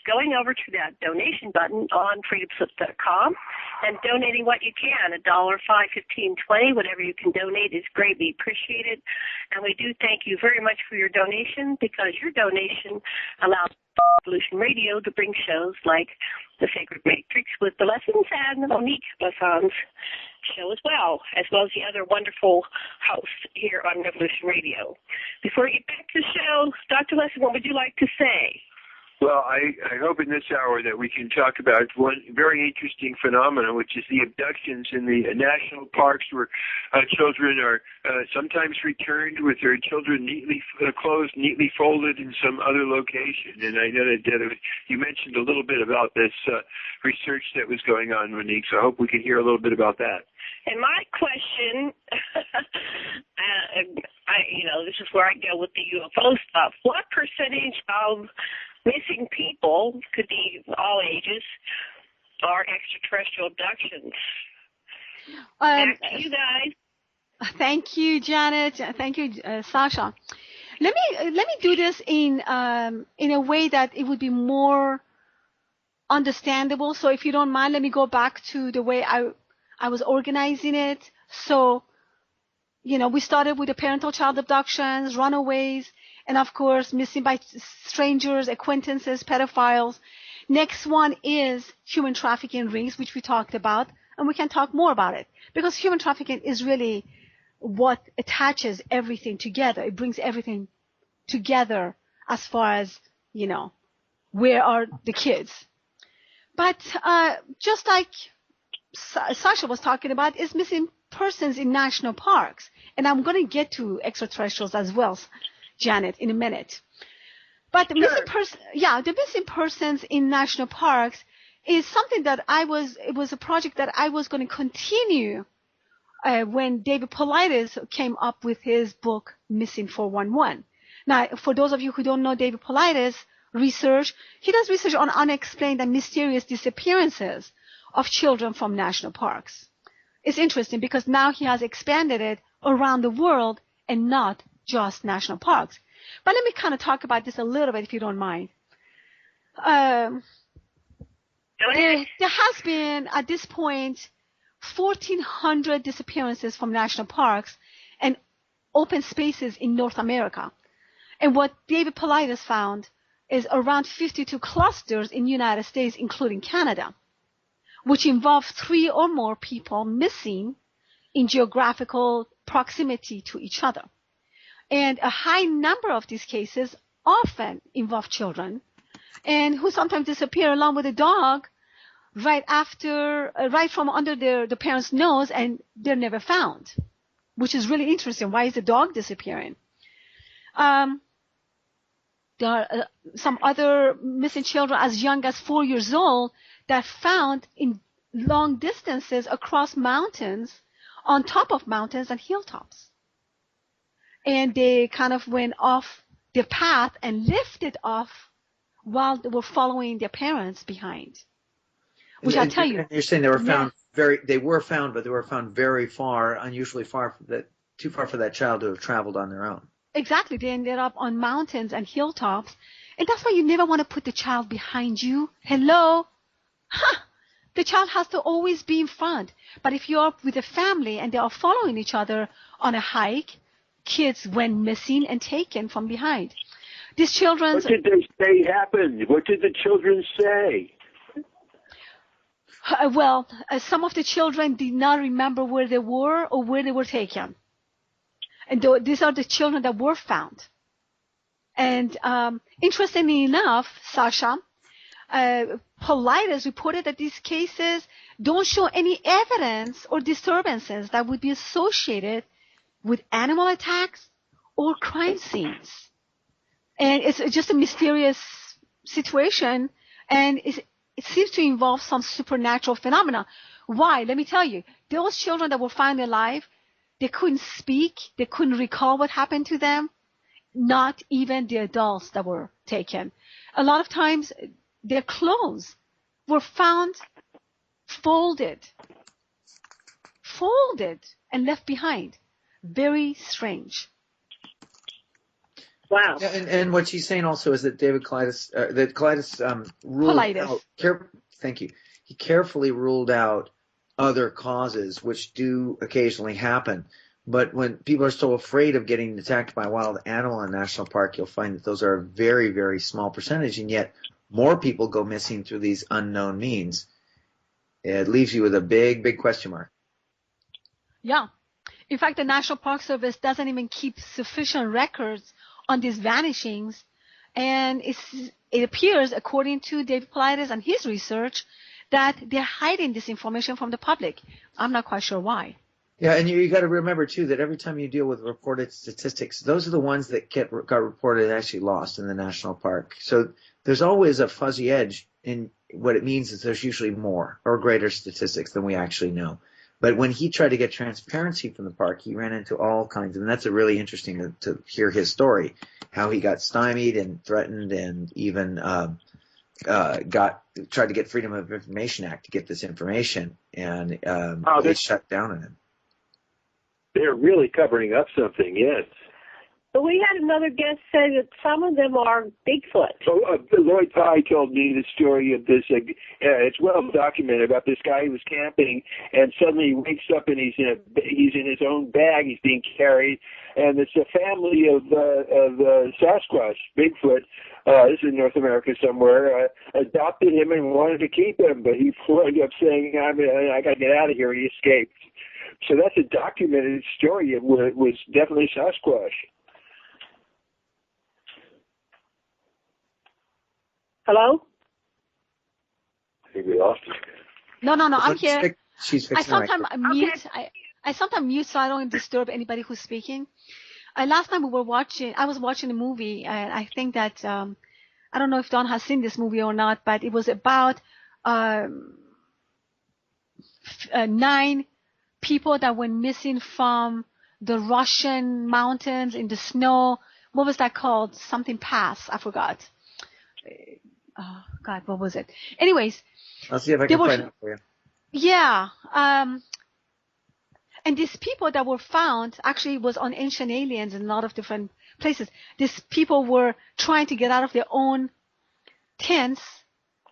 going over to that donation button on freedomslips.com and donating what you can, $1, $5, $15, $20, whatever you can donate is greatly appreciated. And we do thank you very much for your donation, because your donation allows Revolution Radio to bring shows like The Sacred Matrix with the Lessons and the Monique-lassan's show as well as the other wonderful hosts here on Revolution Radio. Before we get back to the show, Dr. Lessan, what would you like to say? Well, I hope in this hour that we can talk about one very interesting phenomenon, which is the abductions in the national parks where children are sometimes returned with their children neatly clothes, neatly folded in some other location. And I know that you mentioned a little bit about this research that was going on, Monique, so I hope we can hear a little bit about that. And my question, this is where I go with the UFO stuff. What percentage of missing people, could be all ages, are extraterrestrial abductions? Back to you guys. Thank you, Janet. Thank you, Sasha. Let me do this in a way that it would be more understandable. So if you don't mind, let me go back to the way I was organizing it. So, we started with the parental child abductions, runaways, and of course, missing by strangers, acquaintances, pedophiles. Next one is human trafficking rings, which we talked about, and we can talk more about it because human trafficking is really what attaches everything together. It brings everything together as far as, where are the kids. But just like Sasha was talking about, is missing persons in national parks. And I'm going to get to extraterrestrials as well, Janet, in a minute. But the missing persons in national parks is something that it was a project that I was going to continue when David Paulides came up with his book, Missing 411. Now, for those of you who don't know David Paulides' research, he does research on unexplained and mysterious disappearances of children from national parks. It's interesting because now he has expanded it around the world and not just national parks. But let me kind of talk about this a little bit, if you don't mind. There has been, at this point, 1,400 disappearances from national parks and open spaces in North America. And what David Paulides found is around 52 clusters in the United States, including Canada, which involve 3 or more people missing in geographical proximity to each other. And a high number of these cases often involve children, and who sometimes disappear along with a dog right from under the parent's nose, and they're never found, which is really interesting. Why is the dog disappearing? There are some other missing children as young as 4 years old that found in long distances across mountains, on top of mountains and hilltops. And they kind of went off their path and lifted off while they were following their parents behind. Which I'll tell you. You're saying they were found but they were found very far, unusually far, too far for that child to have traveled on their own. Exactly. They ended up on mountains and hilltops. And that's why you never want to put the child behind you. Hello? The child has to always be in front. But if you're with a family and they are following each other on a hike, kids went missing and taken from behind. These children... What did they say happened? What did the children say? Some of the children did not remember where they were or where they were taken. And these are the children that were found. And interestingly enough, Sasha, Paulides reported that these cases don't show any evidence or disturbances that would be associated with animal attacks or crime scenes. And it's just a mysterious situation, and it seems to involve some supernatural phenomena. Why? Let me tell you. Those children that were found alive, they couldn't speak, they couldn't recall what happened to them, not even the adults that were taken. A lot of times, their clothes were found folded and left behind. Very strange. Wow. Yeah, and what she's saying also is that David Paulides ruled out. Thank you. He carefully ruled out other causes, which do occasionally happen. But when people are so afraid of getting attacked by a wild animal in a national park, you'll find that those are a very, very small percentage, and yet more people go missing through these unknown means. It leaves you with a big, big question mark. Yeah. In fact, the National Park Service doesn't even keep sufficient records on these vanishings, and it appears, according to David Paulides and his research, that they're hiding this information from the public. I'm not quite sure why. Yeah, and you got to remember, too, that every time you deal with reported statistics, those are the ones that got reported and actually lost in the national park. So there's always a fuzzy edge in what it means is there's usually more or greater statistics than we actually know. But when he tried to get transparency from the park, he ran into all kinds of, and that's a really interesting to hear his story, how he got stymied and threatened and even tried to get Freedom of Information Act to get this information, and they shut down on him. They're really covering up something, yes. But we had another guest say that some of them are Bigfoot. So Lloyd Pye told me the story of this. It's well documented about this guy who was camping, and suddenly he wakes up and he's in his own bag. He's being carried, and it's a family of Sasquatch, Bigfoot. This is in North America somewhere. Adopted him and wanted to keep him, but he ended up saying, "I got to get out of here." He escaped. So that's a documented story. It was definitely Sasquatch. Hello? I think we lost her. No, I'm here. She's fixing I sometimes mute. I sometimes mute so I don't disturb anybody who's speaking. Last time I was watching a movie, and I think that I don't know if Don has seen this movie or not, but it was about 9 people that went missing from the Russian mountains in the snow. What was that called? Something Pass. I forgot. Oh, God, what was it? Anyways. I'll see if I can find it for you. Yeah. And these people that were found actually was on Ancient Aliens in a lot of different places. These people were trying to get out of their own tents,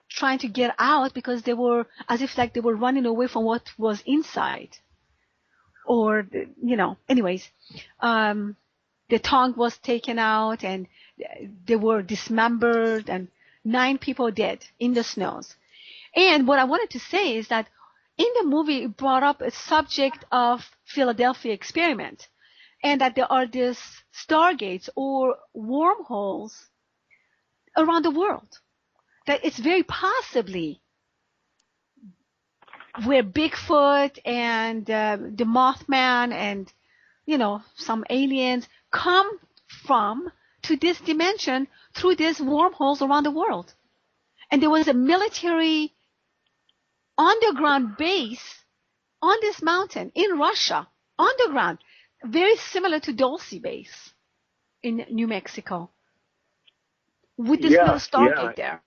trying to get out because they were as if like they were running away from what was inside. Or, anyways, the tongue was taken out and they were dismembered and 9 people dead in the snows. And what I wanted to say is that in the movie, it brought up a subject of Philadelphia experiment and that there are these stargates or wormholes around the world. That it's very possibly where Bigfoot and the Mothman and, some aliens come from to this dimension through these wormholes around the world. And there was a military underground base on this mountain in Russia, underground, very similar to Dulce Base in New Mexico, with this little stargate there.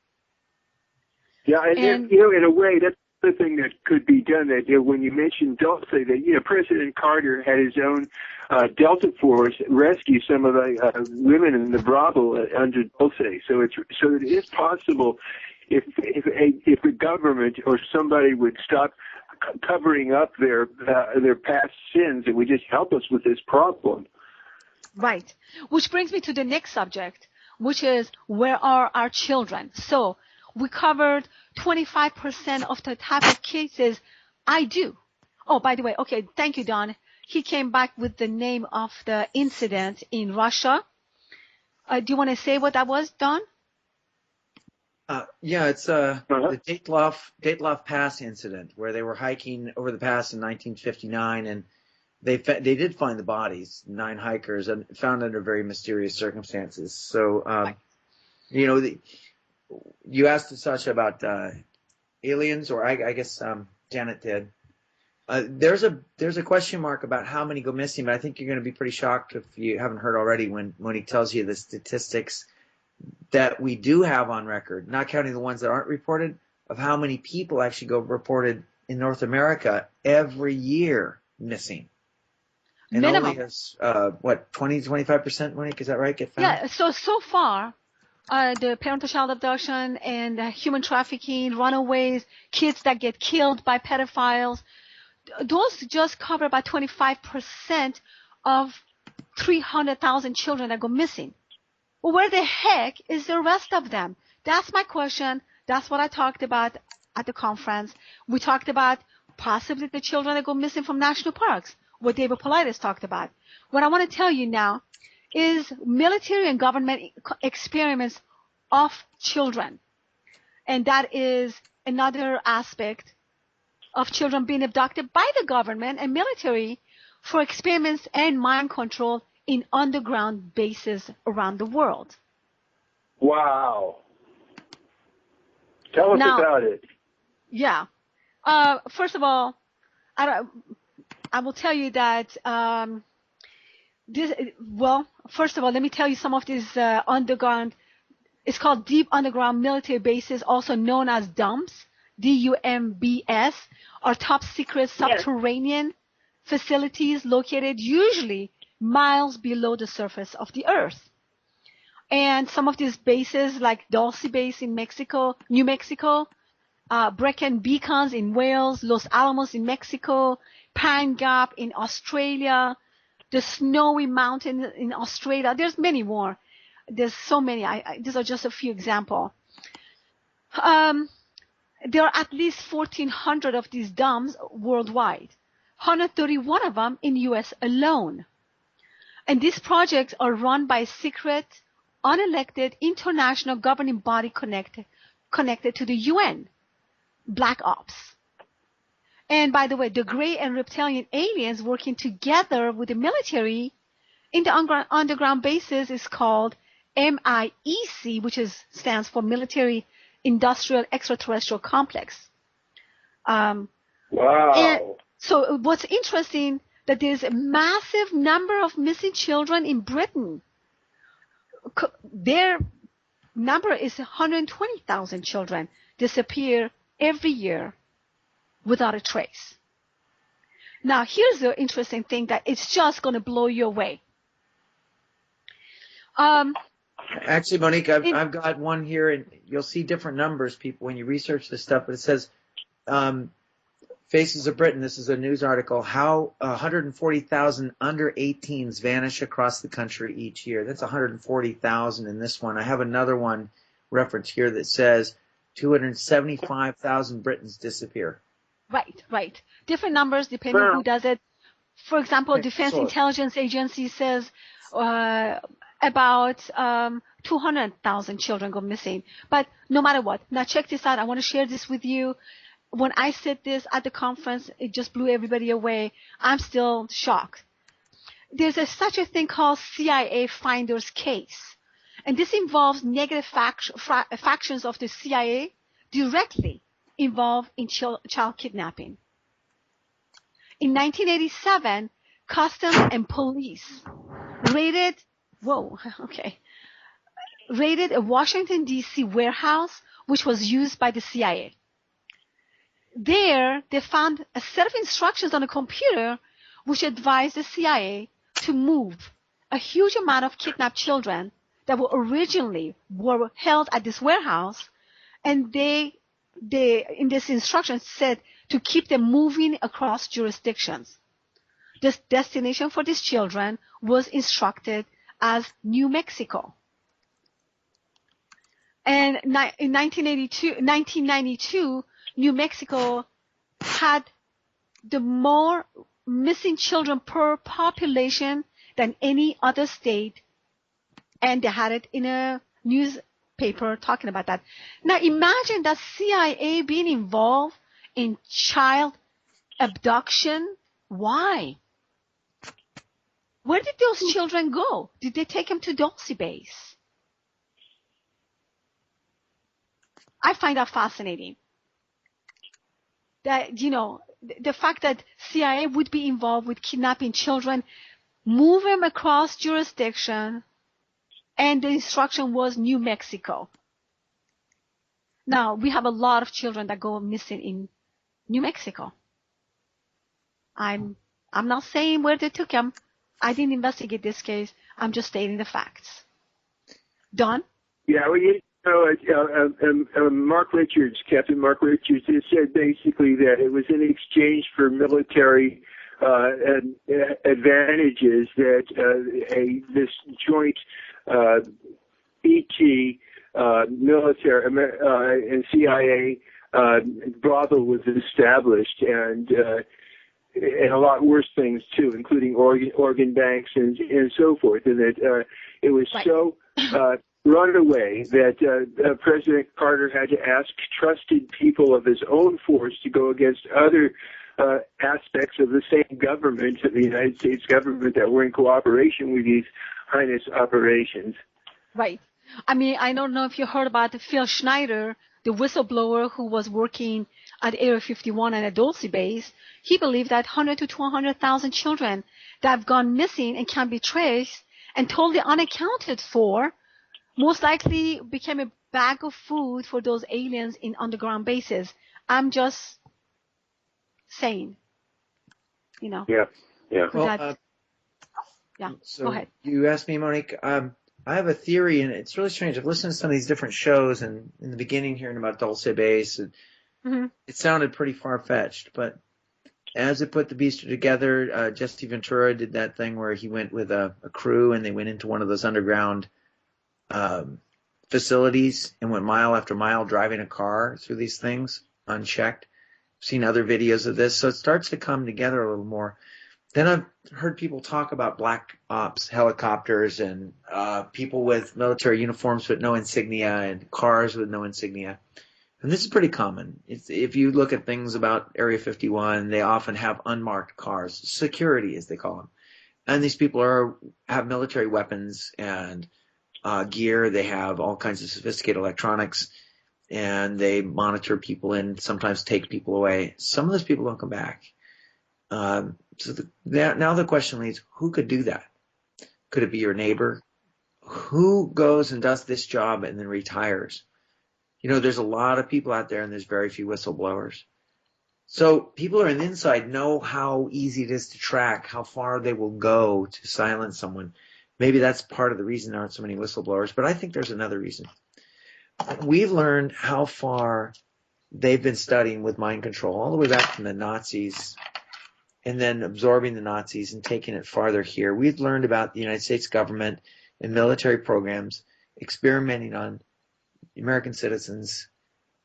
Yeah, and in a way, that's the thing that could be done. That when you mentioned Dulce, that President Carter had his own Delta Force rescue some of the women in the brothel under Dulce. So it is possible if the government or somebody would stop covering up their past sins, it would just help us with this problem. Right. Which brings me to the next subject, which is where are our children? So we covered 25% of the type of cases I do. Oh, by the way, okay, thank you, Don. He came back with the name of the incident in Russia. Do you want to say what that was, Don? Yeah, it's the Dyatlov Pass incident where they were hiking over the pass in 1959, and they did find the bodies, 9 hikers, and found under very mysterious circumstances. So, you asked Sasha about aliens, or I guess Janet did. There's a question mark about how many go missing, but I think you're going to be pretty shocked if you haven't heard already when Monique tells you the statistics that we do have on record, not counting the ones that aren't reported, of how many people actually go reported in North America every year missing. And minimum. Only has, 20-25%, Monique, is that right? Get found? Yeah, so far, the parental-child abduction and human-trafficking, runaways, kids that get killed by pedophiles, those just cover about 25% of 300,000 children that go missing. Well, where the heck is the rest of them? That's my question. That's what I talked about at the conference. We talked about possibly the children that go missing from national parks, what David Paulides talked about. What I want to tell you now is military and government experiments of children. And that is another aspect of children being abducted by the government and military for experiments and mind control in underground bases around the world. Wow. Tell us about it. Yeah. First of all, I will tell you that first of all, let me tell you some of these underground. It's called deep underground military bases, also known as dumps, DUMBS, are top secret subterranean facilities located usually miles below the surface of the earth. And some of these bases, like Dulce Base in Mexico, New Mexico, Brecon Beacons in Wales, Los Alamos in Mexico, Pine Gap in Australia, the Snowy Mountain in Australia. There's many more. There's so many. These are just a few examples. There are at least 1,400 of these dumps worldwide, 131 of them in U.S. alone. And these projects are run by secret, unelected international governing body connected to the UN, Black Ops. And by the way, the gray and reptilian aliens working together with the military in the underground bases is called MIEC, which stands for Military Industrial Extraterrestrial Complex. Wow. And so what's interesting, that there's a massive number of missing children in Britain. Their number is 120,000 children disappear every year without a trace. Now, here's the interesting thing that it's just going to blow you away. Actually, Monique, I've got one here, and you'll see different numbers, people, when you research this stuff, but it says Faces of Britain, this is a news article, how 140,000 under 18s vanish across the country each year. That's 140,000 in this one. I have another one reference here that says 275,000 Britons disappear. Right. Different numbers depending on who does it. For example, Defense Intelligence Agency says about 200,000 children go missing. But no matter what, now check this out. I want to share this with you. When I said this at the conference, it just blew everybody away. I'm still shocked. There's such a thing called CIA Finder's Case. And this involves negative factions of the CIA directly involved in child kidnapping. In 1987, Customs and Police raided a Washington, D.C. warehouse which was used by the CIA. There, they found a set of instructions on a computer which advised the CIA to move a huge amount of kidnapped children that were held at this warehouse, and they in this instruction said to keep them moving across jurisdictions. The destination for these children was instructed as New Mexico. And in 1992, New Mexico had the more missing children per population than any other state, and they had it in a newspaper talking about that. Now imagine that CIA being involved in child abduction. Why? Where did those children go? Did they take them to Dulce Base? I find that fascinating. That, the fact that CIA would be involved with kidnapping children, move them across jurisdiction, and the instruction was New Mexico. Now, we have a lot of children that go missing in New Mexico. I'm not saying where they took them. I didn't investigate this case. I'm just stating the facts. Don? Yeah, Mark Richards, Captain Mark Richards, has said basically that it was in exchange for military advantages that this joint ET military and CIA brothel was established, and a lot worse things too, including organ banks and so forth, and that it was so runaway that President Carter had to ask trusted people of his own force to go against other aspects of the same government, the United States government, that were in cooperation with these heinous operations. Right. I mean, I don't know if you heard about Phil Schneider, the whistleblower who was working at Area 51 and at Dulce base. He believed that 100 to 200,000 children that have gone missing and can't be traced and totally unaccounted for most likely became a bag of food for those aliens in underground bases. I'm just saying, you know. Yeah, yeah. Well, yeah, so go ahead. You asked me, Monique. I have a theory, and it's really strange. I've listened to some of these different shows, and in the beginning, hearing about Dulce Base, it sounded pretty far-fetched. But as it put the beast together, Jesse Ventura did that thing where he went with a crew, and they went into one of those underground facilities and went mile after mile driving a car through these things unchecked. I've seen other videos of this, so it starts to come together a little more. Then I've heard people talk about black ops helicopters and people with military uniforms with no insignia and cars with no insignia. And this is pretty common. If you look at things about Area 51, they often have unmarked cars, security as they call them. And these people have military weapons and gear. They have all kinds of sophisticated electronics, and they monitor people and sometimes take people away. Some of those people don't come back. Now the question leads, who could do that? Could it be your neighbor? Who goes and does this job and then retires? You know, there's a lot of people out there and there's very few whistleblowers. So people who are on the inside know how easy it is to track, how far they will go to silence someone. Maybe that's part of the reason there aren't so many whistleblowers, but I think there's another reason. We've learned how far they've been studying with mind control, all the way back from the Nazis, and then absorbing the Nazis and taking it farther here. We've learned about the United States government and military programs experimenting on American citizens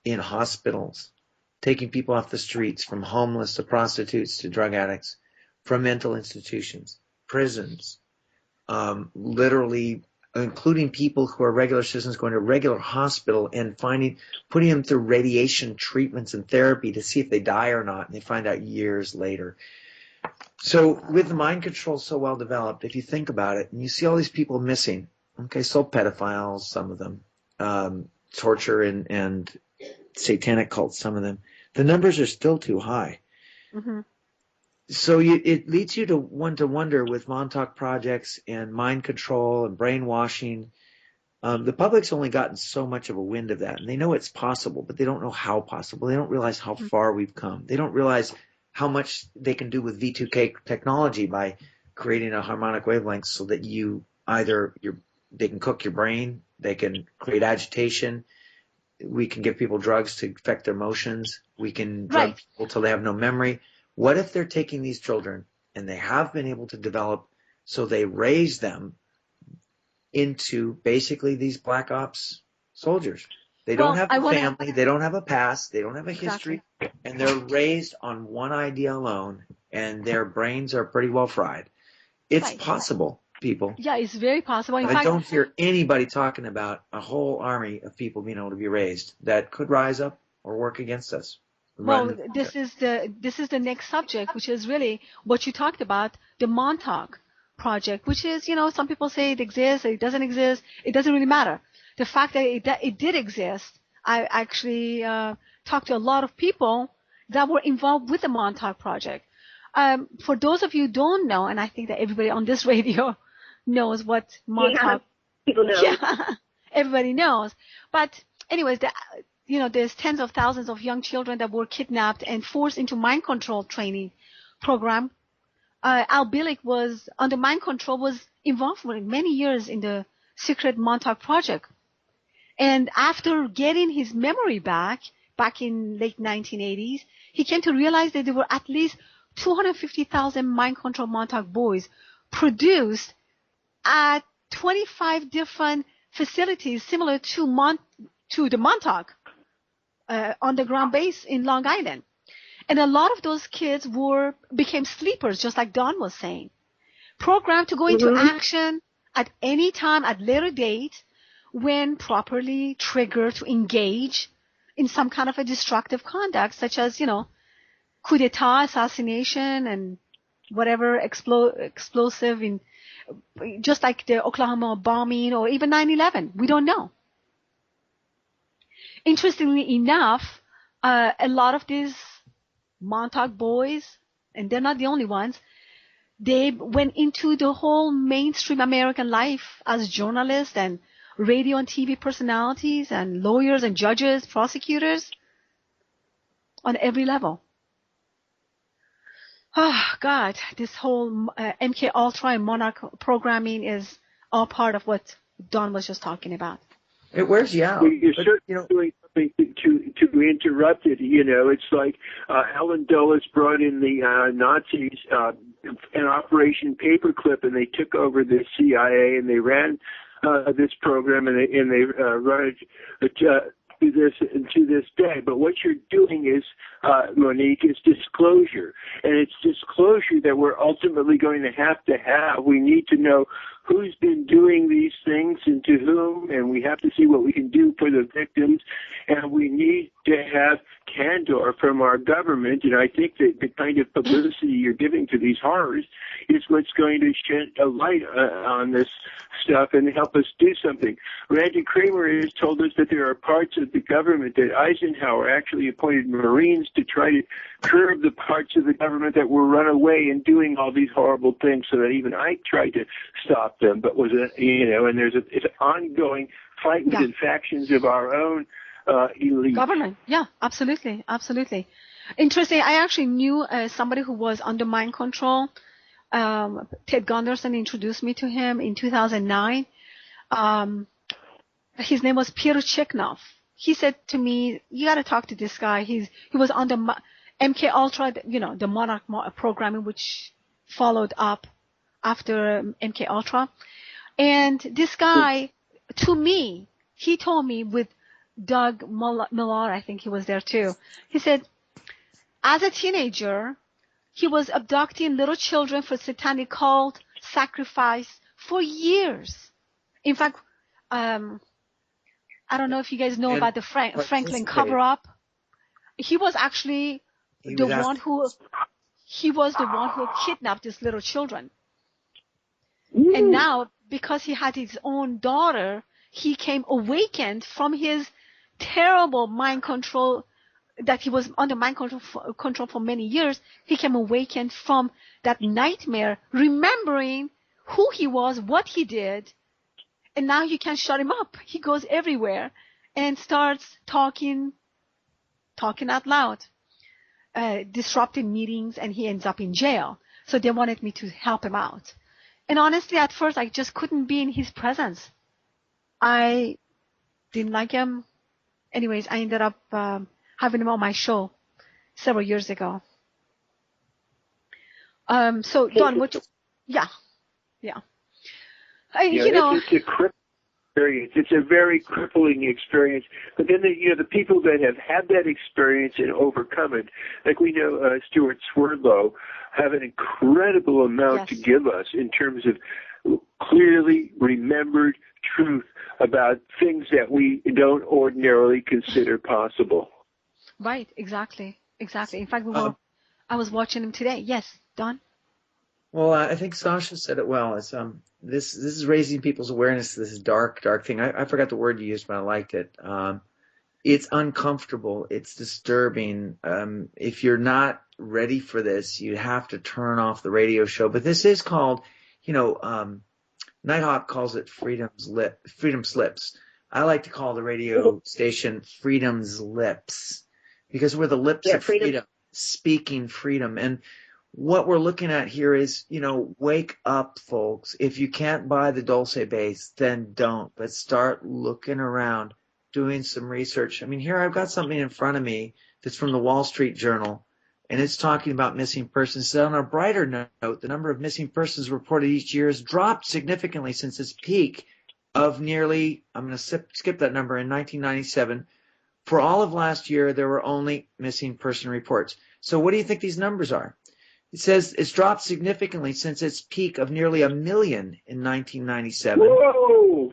in hospitals, taking people off the streets, from homeless to prostitutes to drug addicts, from mental institutions, prisons, literally including people who are regular citizens going to a regular hospital and putting them through radiation treatments and therapy to see if they die or not, and they find out years later. So with the mind control so well developed, if you think about it, and you see all these people missing, okay, so pedophiles, some of them, torture and satanic cults, some of them, the numbers are still too high. Mm-hmm. So it leads you to wonder with Montauk projects and mind control and brainwashing. The public's only gotten so much of a wind of that, and they know it's possible, but they don't know how possible. They don't realize how far we've come. They don't realize how much they can do with V2K technology by creating a harmonic wavelength so that they can cook your brain, they can create agitation, we can give people drugs to affect their emotions, we can drug people till they have no memory. What if they're taking these children, and they have been able to develop, so they raise them into basically these black ops soldiers? They don't have a family, they don't have a past, they don't have a history, and they're raised on one idea alone, and their brains are pretty well fried. It's possible, people. Yeah, it's very possible. In fact, I don't hear anybody talking about a whole army of people being able to be raised that could rise up or work against us. Well, this is the next subject, which is really what you talked about, the Montauk project, which is, you know, some people say it exists, it doesn't exist, it doesn't really matter. The fact that it did exist, I actually talked to a lot of people that were involved with the Montauk project. For those of you who don't know, and I think that everybody on this radio knows what Montauk. People know. Yeah, everybody knows. But anyways, there's tens of thousands of young children that were kidnapped and forced into mind control training program. Al Bielek was under mind control, was involved for many years in the secret Montauk project. And after getting his memory back in late 1980s, he came to realize that there were at least 250,000 mind control Montauk boys produced at 25 different facilities similar to the Montauk underground base in Long Island. And a lot of those kids became sleepers, just like Don was saying, programmed to go into action at any time, at later date, when properly triggered to engage in some kind of a destructive conduct, such as, coup d'etat, assassination, and whatever explosive, just like the Oklahoma bombing or even 9/11. We don't know. Interestingly enough, a lot of these Montauk boys, and they're not the only ones, they went into the whole mainstream American life as journalists and radio and TV personalities and lawyers and judges, prosecutors, on every level. Oh, God, this whole MK Ultra and Monarch programming is all part of what Don was just talking about. It wears you out. Well, you're certainly doing something to interrupt it. It's like Alan Dulles brought in the Nazis in Operation Paperclip, and they took over the CIA, and they ran this program, and they run it to this day. But what you're doing is, Monique, is disclosure. And it's disclosure that we're ultimately going to have. We need to know who's been doing these things and to whom, and we have to see what we can do for the victims. And we need to have candor from our government. And I think that the kind of publicity you're giving to these horrors is what's going to shed a light on this stuff and help us do something. Randy Kramer has told us that there are parts of the government that Eisenhower actually appointed Marines to try to curb the parts of the government that were run away and doing all these horrible things, so that even I tried to stop them, but and there's an ongoing fight within factions of our own elite. Government, yeah, absolutely. Interesting, I actually knew somebody who was under mind control. Ted Gunderson introduced me to him in 2009. His name was Peter Chiknov. He said to me, you got to talk to this guy. He was on the MK Ultra, the Monarch programming, which followed up after MK Ultra. And this guy, to me, he told me, with Doug Millar, I think he was there too. He said, as a teenager, he was abducting little children for satanic cult, sacrifice for years. In fact, I don't know if you guys know about the Franklin cover-up. He was actually the one who kidnapped these little children. And now, because he had his own daughter, he came awakened from his terrible mind control, that he was under mind control for many years. He came awakened from that nightmare, remembering who he was, what he did, and now you can't shut him up. He goes everywhere and starts talking out loud, disrupting meetings, and he ends up in jail. So they wanted me to help him out. And honestly, at first, I just couldn't be in his presence. I didn't like him. Anyways, I ended up having him on my show several years ago. So, Don, yeah. It's a crippling experience. It's a very crippling experience. But then, the people that have had that experience and overcome it, like we know Stuart Swerdlow, have an incredible amount to give us in terms of clearly remembered truth about things that we don't ordinarily consider possible. Right, exactly. In fact, I was watching him today. Yes, Don? Well, I think Sasha said it well. It's this is raising people's awareness to this dark thing. I forgot the word you used, but I liked it. It's uncomfortable. It's disturbing. If you're not ready for this, you have to turn off the radio show. But this is called, Nighthawk calls it Freedom Slips. I like to call the radio station Freedom's Lips, because we're the lips of freedom, speaking freedom. And what we're looking at here is, wake up, folks. If you can't buy the Dulce bass, then don't. But start looking around, doing some research. I mean, here I've got something in front of me that's from the Wall Street Journal, and it's talking about missing persons. So on a brighter note, the number of missing persons reported each year has dropped significantly since its peak of nearly, I'm going to skip that number, in 1997. For all of last year, there were only missing person reports. So what do you think these numbers are? It says it's dropped significantly since its peak of nearly 1 million in 1997. Whoa!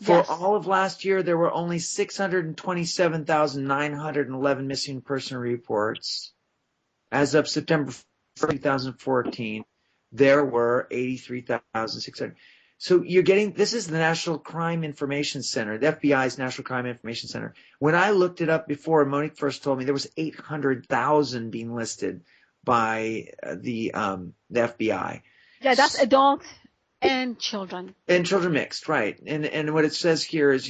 For all of last year, there were only 627,911 missing person reports. As of September 2014, there were 83,600. So you're getting, this is the National Crime Information Center, the FBI's National Crime Information Center. When I looked it up before, Monique first told me there was 800,000 being listed by the FBI. Yeah, that's adults and children. And children mixed, right. And what it says here is,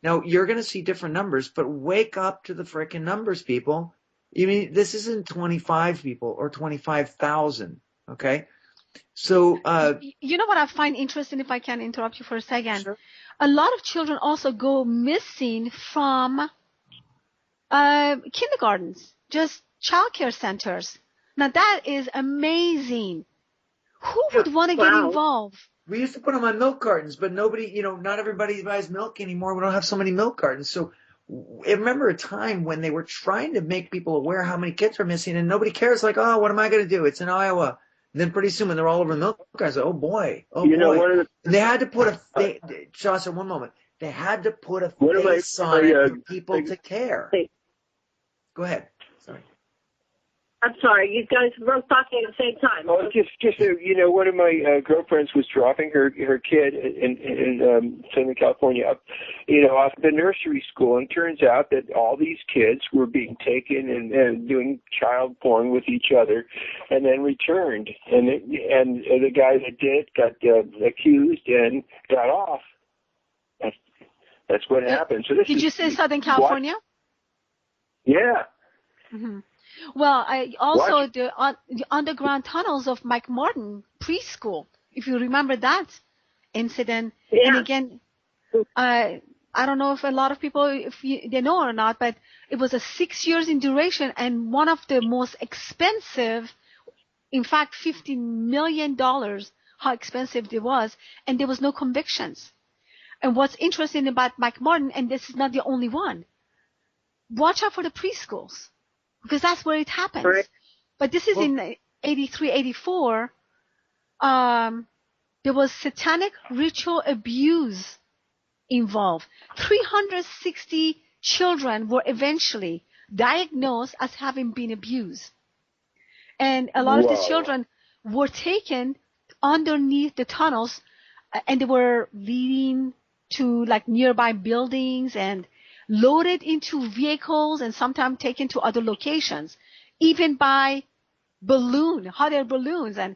now you're going to see different numbers, but wake up to the frickin' numbers, people. You mean, this isn't 25 people or 25,000, okay? So, you know what I find interesting, if I can interrupt you for a second? Sure. A lot of children also go missing from kindergartens, just childcare centers. Now that is amazing. Who would want to get involved? We used to put them on milk cartons, but nobody, not everybody buys milk anymore. We don't have so many milk cartons. So I remember a time when they were trying to make people aware how many kids are missing, and nobody cares. Like, oh, what am I going to do? It's in Iowa. And then pretty soon when they're all over milk cartons, oh boy, boy. They had to put Chaucer, one moment. They had to put a face on it for people to care. Go ahead. Sorry. I'm sorry, you guys were both talking at the same time. Oh, just one of my girlfriends was dropping her kid in Southern California up, off the nursery school, and turns out that all these kids were being taken and doing child porn with each other, and then returned, and the guy that did it got accused and got off. That's what happened. So did you say Southern California? Yeah. Mm-hmm. Well, I also the underground tunnels of Mike Martin preschool, if you remember that incident. Yeah. And again, I don't know if a lot of people, they know or not, but it was 6 years in duration and one of the most expensive, in fact, $50 million, how expensive it was, and there was no convictions. And what's interesting about Mike Martin, and this is not the only one, watch out for the preschools. Because that's where it happens. Right. But this is in 83, 84. There was satanic ritual abuse involved. 360 children were eventually diagnosed as having been abused. And a lot of these children were taken underneath the tunnels, and they were leading to like nearby buildings and loaded into vehicles and sometimes taken to other locations, even by hot air balloons and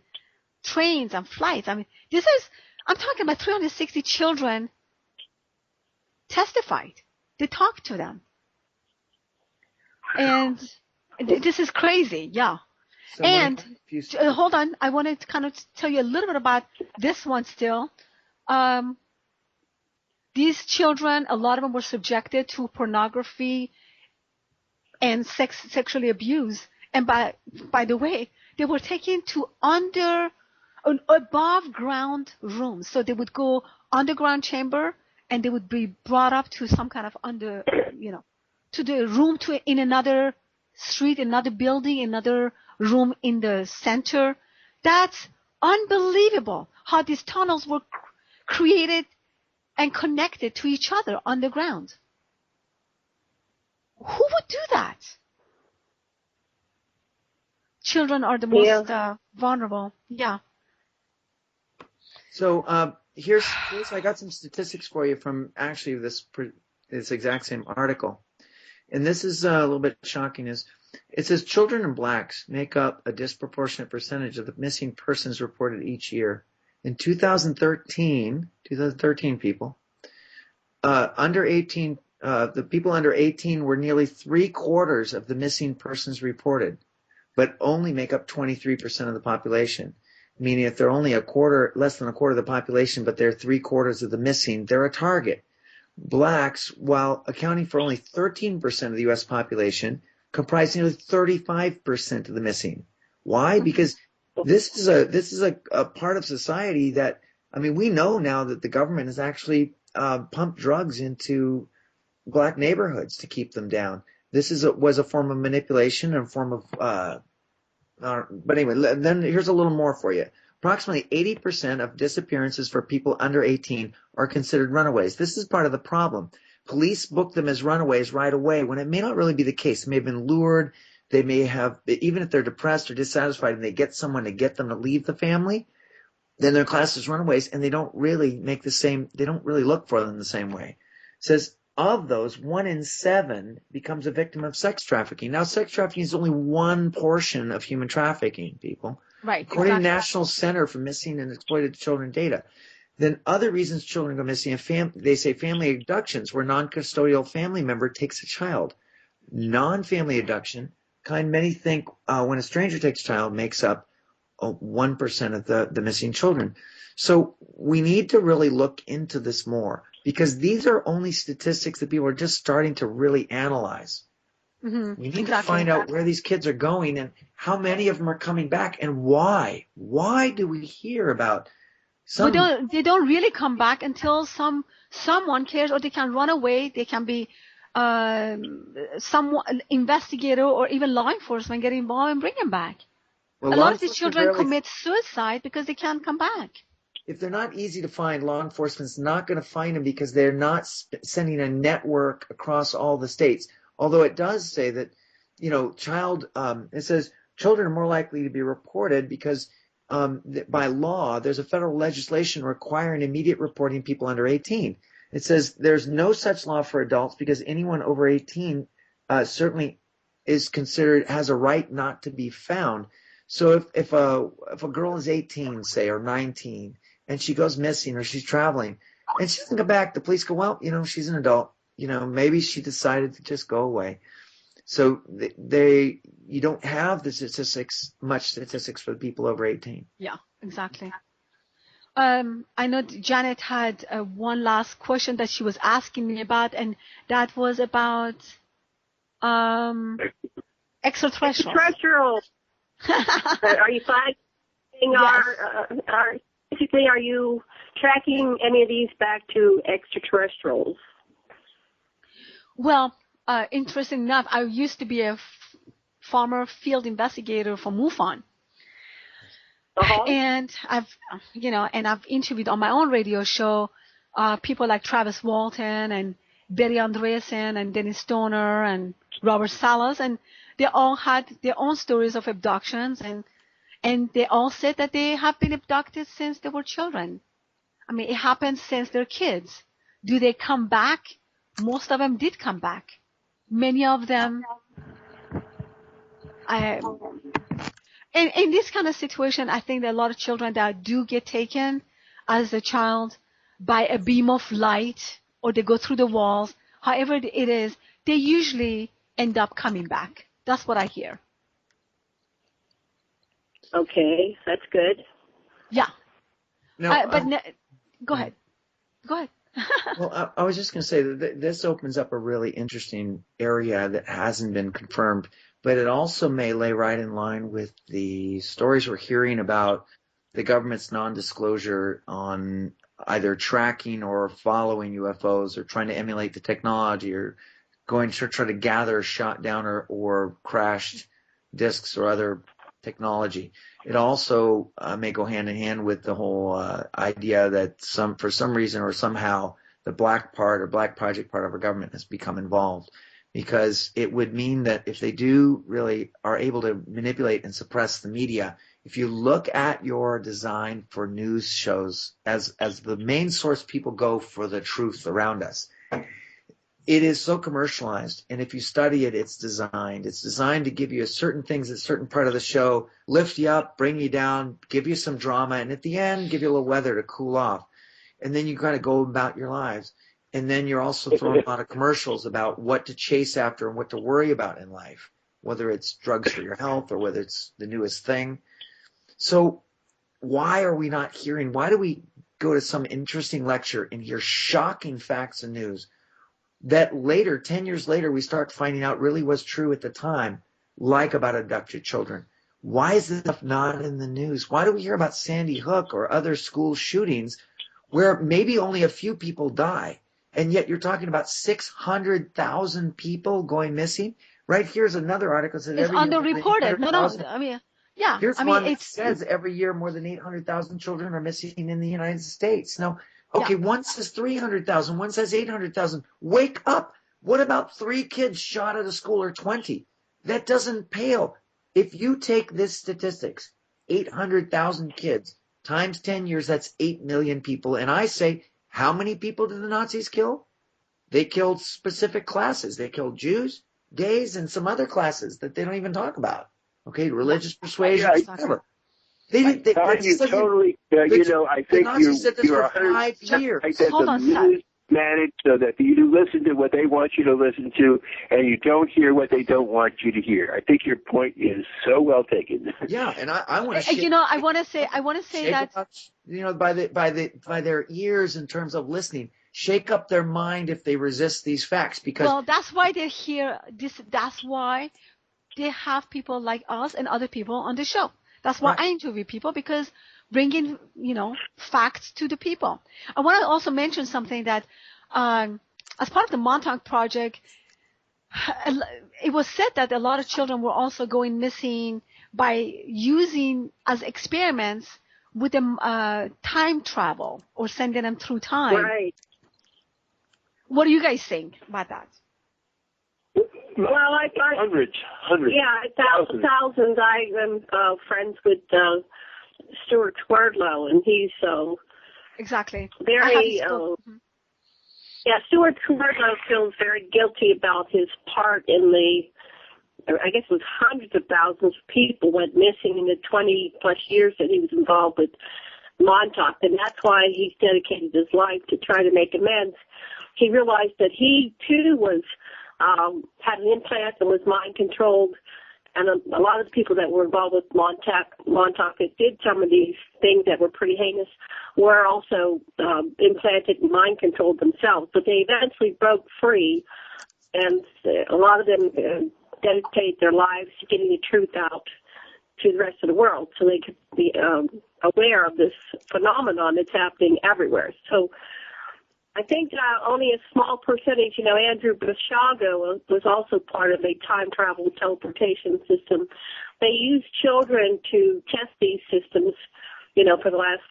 trains and flights. I mean, I'm talking about 360 children testified. They talked to them. And this is crazy, yeah. So and hold on, I wanted to kind of tell you a little bit about this one still. These children, a lot of them were subjected to pornography and sexually abused. And by the way, they were taken to above ground rooms. So they would go underground chamber and they would be brought up to some kind of to the room in another street, another building, another room in the center. That's unbelievable how these tunnels were created and connected to each other underground. Who would do that? Children are the most vulnerable. Yeah. So here's I got some statistics for you from actually this exact same article, and this is a little bit shocking. It says children and blacks make up a disproportionate percentage of the missing persons reported each year. In 2013 people, under 18, the people under 18 were nearly 3/4 of the missing persons reported, but only make up 23% of the population. Meaning if they're only less than a quarter of the population, but they're 3/4 of the missing, they're a target. Blacks, while accounting for only 13% of the U.S. population, comprise nearly 35% of the missing. Why? Because this is a part of society that, I mean, we know now that the government has actually pumped drugs into black neighborhoods to keep them down. This was a form of manipulation and a form of but anyway, then here's a little more for you. approximately 80% of disappearances for people under 18 are considered runaways. This is part of the problem. Police book them as runaways right away when it may not really be the case. They may have been lured. They may have, even if they're depressed or dissatisfied and they get someone to get them to leave the family, then they're classed as runaways, and they don't really they don't really look for them the same way. It says of those, 1 in 7 becomes a victim of sex trafficking. Now, sex trafficking is only one portion of human trafficking, people. Right. According Exactly. to National Center for Missing and Exploited Children data. Then other reasons children go missing, they say family abductions, where non-custodial family member takes a child. Non-family abduction, many think when a stranger takes a child, makes up 1% of the missing children. So we need to really look into this more, because these are only statistics that people are just starting to really analyze. Mm-hmm. We need to find out where these kids are going and how many of them are coming back and why. Why do we hear about some? But they don't really come back until someone cares, or they can run away. They can be some investigator or even law enforcement get involved and bring them back. Well, a lot of these children commit suicide because they can't come back. If they're not easy to find, law enforcement's not going to find them because they're not sending a network across all the states. Although it does say that, it says children are more likely to be reported because by law, there's a federal legislation requiring immediate reporting people under 18. It says there's no such law for adults because anyone over 18 certainly is considered, has a right not to be found. So if a girl is 18, say, or 19, and she goes missing or she's traveling and she doesn't come back, the police go, well, she's an adult. Maybe she decided to just go away. So you don't have the much statistics for the people over 18. Yeah, exactly. I know Janet had one last question that she was asking me about, and that was about extraterrestrials. Extraterrestrials. Are you finding basically, are you tracking any of these back to extraterrestrials? Well, interesting enough, I used to be a former field investigator for MUFON. Uh-huh. And I've interviewed on my own radio show people like Travis Walton and Betty Andreessen and Dennis Stoner and Robert Salas, and they all had their own stories of abductions, and they all said that they have been abducted since they were children. I mean, it happened since they're kids. Do they come back? Most of them did come back. Many of them, in this kind of situation, I think there are a lot of children that do get taken as a child by a beam of light, or they go through the walls. However it is, they usually end up coming back. That's what I hear. Okay, that's good. Yeah. No, go ahead. Go ahead. Well, I was just going to say that this opens up a really interesting area that hasn't been confirmed, but it also may lay right in line with the stories we're hearing about the government's non-disclosure on either tracking or following UFOs, or trying to emulate the technology, or going to try to gather shot down or crashed discs or other technology. It also may go hand in hand with the whole idea that for some reason or somehow the black project part of our government has become involved, because it would mean that if they do really are able to manipulate and suppress the media, if you look at your design for news shows as the main source people go for the truth around us, it is so commercialized, and if you study it, it's designed to give you certain things at a certain part of the show, lift you up, bring you down, give you some drama, and at the end, give you a little weather to cool off. And then you kind of go about your lives. And then you're also throwing a lot of commercials about what to chase after and what to worry about in life, whether it's drugs for your health or whether it's the newest thing. So why are we not hearing? Why do we go to some interesting lecture and hear shocking facts and news that later, 10 years later, we start finding out really was true at the time, like about abducted children? Why is this stuff not in the news? Why do we hear about Sandy Hook or other school shootings where maybe only a few people die, and yet you're talking about 600,000 people going missing? Right here's another article that says it's underreported. No, I mean, Yeah. Here's one that says every year more than 800,000 children are missing in the United States. Now, okay, one says 300,000, one says 800,000. Wake up. What about 3 kids shot at a school or 20? That doesn't pale. If you take this statistics, 800,000 kids times 10 years, that's 8 million people. And I say, how many people did the Nazis kill? They killed specific classes. They killed Jews, gays, and some other classes that they don't even talk about. Okay, religious persuasion, whatever. I think you're 5 years. Hold on, news managed so that you listen to what they want you to listen to, and you don't hear what they don't want you to hear. I think your point is so well taken. Yeah, and I want to. I want to say that by their ears in terms of listening, shake up their mind if they resist these facts. Because that's why they're here. That's why they have people like us and other people on the show. That's why I interview people, because bringing, facts to the people. I want to also mention something that, as part of the Montauk Project, it was said that a lot of children were also going missing by using as experiments with them time travel or sending them through time. Right. What do you guys think about that? Well, I hundreds. Yeah, thousands. I am friends with Stuart Twardlow, and he's exactly very. Stuart Twardlow feels very guilty about his part in I guess it was hundreds of thousands of people went missing in the 20-plus years that he was involved with Montauk, and that's why he's dedicated his life to try to make amends. He realized that he, too, was had an implant and was mind-controlled, and a lot of the people that were involved with Montauk that did some of these things that were pretty heinous were also implanted and mind-controlled themselves. But they eventually broke free, and a lot of them dedicated their lives to getting the truth out to the rest of the world so they could be aware of this phenomenon that's happening everywhere. So I think only a small percentage, Andrew Basiago was also part of a time travel teleportation system. They used children to test these systems, for the last,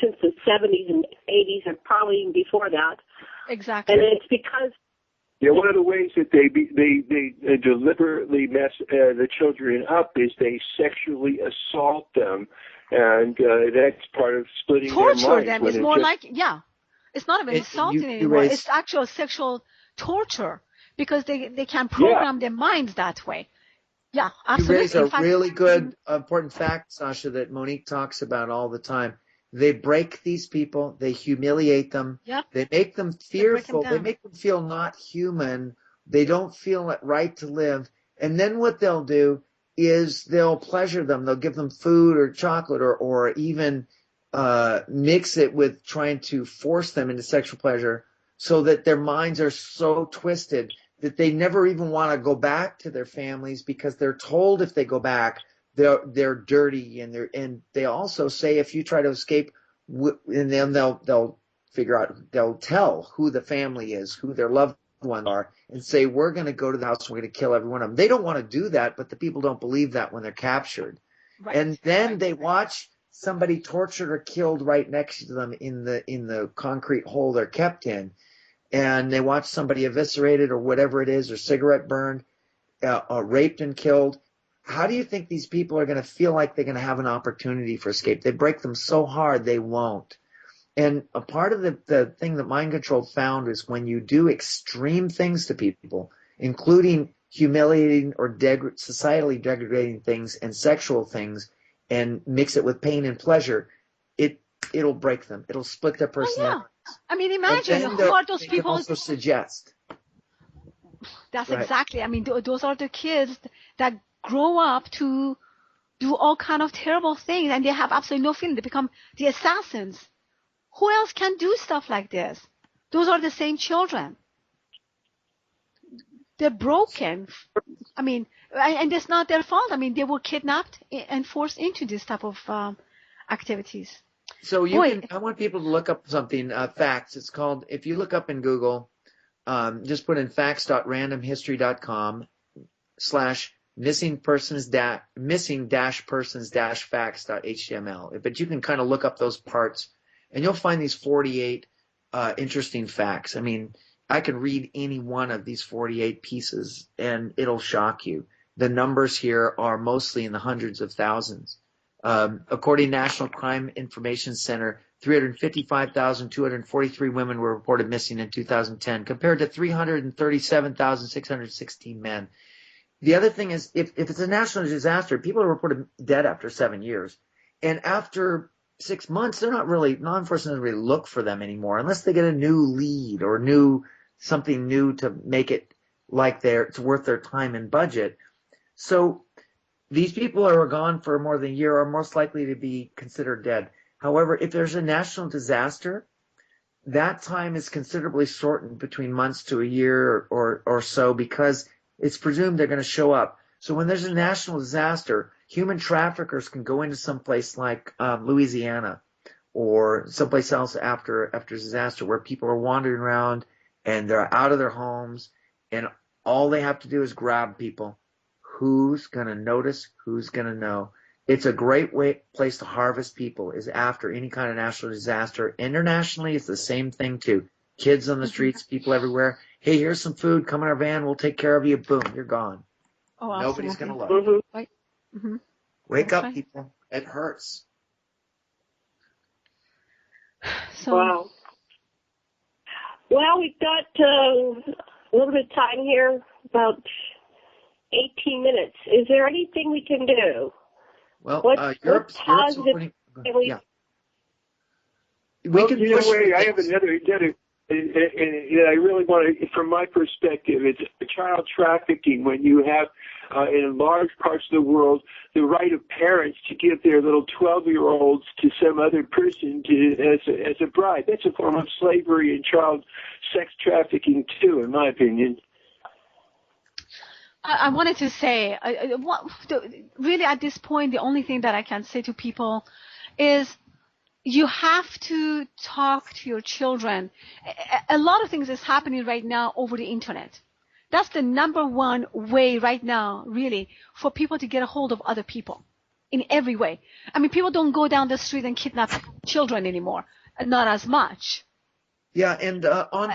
since the 70s and 80s and probably even before that. Exactly. And it's because... Yeah, one of the ways that they deliberately mess the children up is they sexually assault them, and that's part of splitting their minds. Torture them is more like, it's not even assaulting anymore. It's actual sexual torture, because they can program their minds that way. Yeah, absolutely. You raise a really good, important fact, Sasha, that Monique talks about all the time. They break these people. They humiliate them. Yep. They make them fearful. They make them feel not human. They don't feel it right to live. And then what they'll do is they'll pleasure them. They'll give them food or chocolate or even mix it with trying to force them into sexual pleasure, so that their minds are so twisted that they never even want to go back to their families, because they're told if they go back, they're dirty, and they also say if you try to escape, and then they'll figure out, they'll tell who the family is, who their loved ones are, and say, we're going to go to the house, we're going to kill every one of them. They don't want to do that, but the people don't believe that when they're captured. Right. And then they watch somebody tortured or killed right next to them in the concrete hole they're kept in, and they watch somebody eviscerated or whatever it is, or cigarette burned, raped and killed. How do you think these people are going to feel like they're going to have an opportunity for escape? They break them so hard they won't. And a part of the thing that Mind Control found is when you do extreme things to people, including humiliating or societally degrading things and sexual things, and mix it with pain and pleasure, it'll break them. It'll split their personality. Oh, yeah. I mean, imagine who are those people. Also suggest. That's right. Exactly. I mean, those are the kids that grow up to do all kind of terrible things, and they have absolutely no feeling. They become the assassins. Who else can do stuff like this? Those are the same children. They're broken. I mean, and it's not their fault. I mean, they were kidnapped and forced into this type of activities. So I want people to look up something, facts. It's called, if you look up in Google, just put in facts.randomhistory.com missing-persons-facts.html. But you can kind of look up those parts, and you'll find these 48 interesting facts. I mean, I could read any one of these 48 pieces, and it'll shock you. The numbers here are mostly in the hundreds of thousands. According to National Crime Information Center, 355,243 women were reported missing in 2010, compared to 337,616 men. The other thing is, if it's a national disaster, people are reported dead after 7 years. And after 6 months, law enforcement doesn't really look for them anymore, unless they get a new lead or something new to make it like it's worth their time and budget. So these people who are gone for more than a year are most likely to be considered dead. However, if there's a national disaster, that time is considerably shortened between months to a year or so, because it's presumed they're going to show up. So when there's a national disaster, human traffickers can go into some place like Louisiana or someplace else after disaster, where people are wandering around and they're out of their homes, and all they have to do is grab people. Who's going to notice? Who's going to know? It's a great place to harvest people, is after any kind of national disaster. Internationally, it's the same thing too. Kids on the streets, people everywhere. Hey, here's some food. Come in our van. We'll take care of you. Boom, you're gone. Oh, nobody's going to look. Mm-hmm. Wake up, people. It hurts. So, wow. Well, we've got a little bit of time here, about 18 minutes. Is there anything we can do? Well, Europe's opening. Yeah. Well, you know, I have another, and I really want to, from my perspective, it's child trafficking when you have, in large parts of the world, the right of parents to give their little 12-year-olds to some other person as a bride. That's a form of slavery and child sex trafficking, too, in my opinion. I wanted to say, really at this point, the only thing that I can say to people is you have to talk to your children. A lot of things is happening right now over the internet. That's the number one way right now, really, for people to get a hold of other people in every way. I mean, people don't go down the street and kidnap children anymore, not as much. Yeah, and on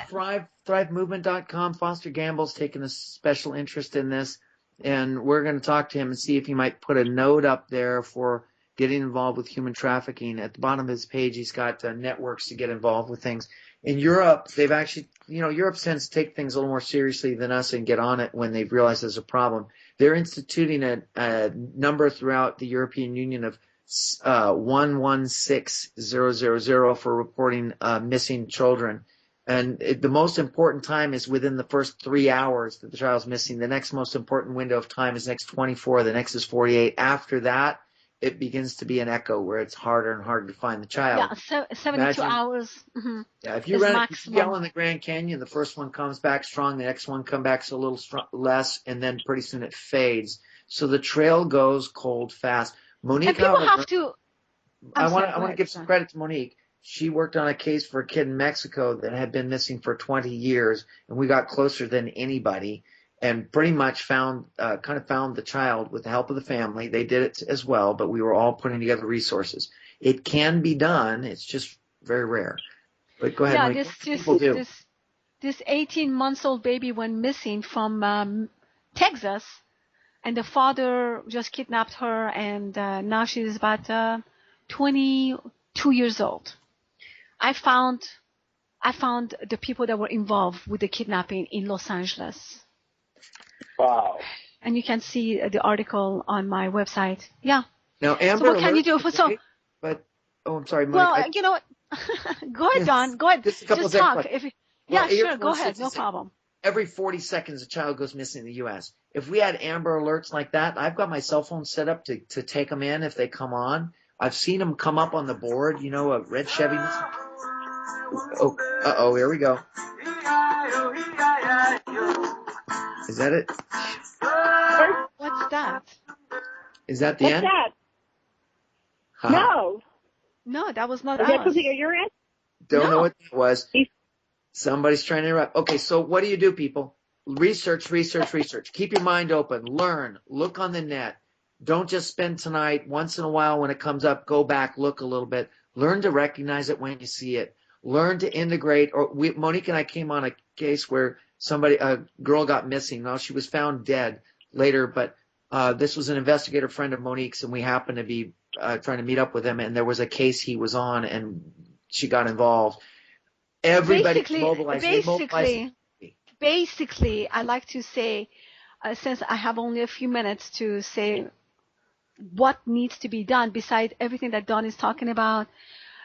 ThriveMovement.com, Foster Gamble's taken a special interest in this, and we're going to talk to him and see if he might put a note up there for getting involved with human trafficking. At the bottom of his page, he's got networks to get involved with things. In Europe, they've actually, Europe tends to take things a little more seriously than us and get on it when they've realized there's a problem. They're instituting a number throughout the European Union of 116000 for reporting missing children. And the most important time is within the first 3 hours that the child's missing. The next most important window of time is next 24. The next is 48. After that, it begins to be an echo where it's harder and harder to find the child. Yeah, 72 hours. Mm-hmm. Yeah, if you yell in the Grand Canyon, the first one comes back strong, the next one comes back a little less, and then pretty soon it fades. So the trail goes cold fast. Monique, and people have to. I want to give some credit to Monique. She worked on a case for a kid in Mexico that had been missing for 20 years, and we got closer than anybody, and pretty much found the child with the help of the family. They did it as well, but we were all putting together resources. It can be done. It's just very rare. But go ahead, Monique. This 18-month-old baby went missing from Texas, and the father just kidnapped her, and now she's about 22 years old. I found the people that were involved with the kidnapping in Los Angeles. Wow. And you can see the article on my website. Yeah. Now, Amber, so what can you do? I'm sorry, Monique. Well, you know what? Go ahead, Don. Go ahead. Just talk. Sure. Go ahead. No problem. Every 40 seconds, a child goes missing in the U.S. If we had Amber Alerts like that, I've got my cell phone set up to take them in if they come on. I've seen them come up on the board, a red Chevy. Oh, here we go. Is that it? What's that? Is that the end? What's that? Huh. No, that was not Is ours. that something on your end? Don't know what that was. Somebody's trying to interrupt. Okay, so what do you do, people? research. Keep your mind open. Learn. Look on the net. Don't just spend tonight. Once in a while when it comes up, go back, look a little bit. Learn to recognize it when you see it. Learn to integrate. Monique and I came on a case where a girl got missing. Now, she was found dead later, but this was an investigator friend of Monique's, and we happened to be trying to meet up with him, and there was a case he was on, and she got involved. Everybody mobilized. Basically, I like to say, since I have only a few minutes to say what needs to be done besides everything that Don is talking about.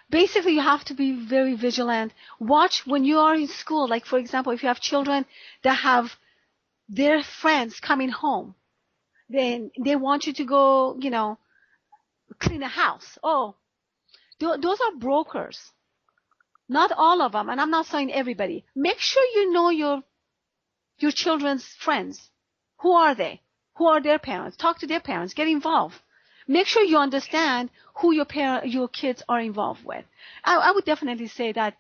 Basically, you have to be very vigilant. Watch when you are in school. Like, for example, if you have children that have their friends coming home, then they want you to go, clean a house. Oh, those are brokers. Not all of them, and I'm not saying everybody. Make sure you know your children's friends. Who are they? Who are their parents? Talk to their parents. Get involved. Make sure you understand who your kids are involved with. I would definitely say that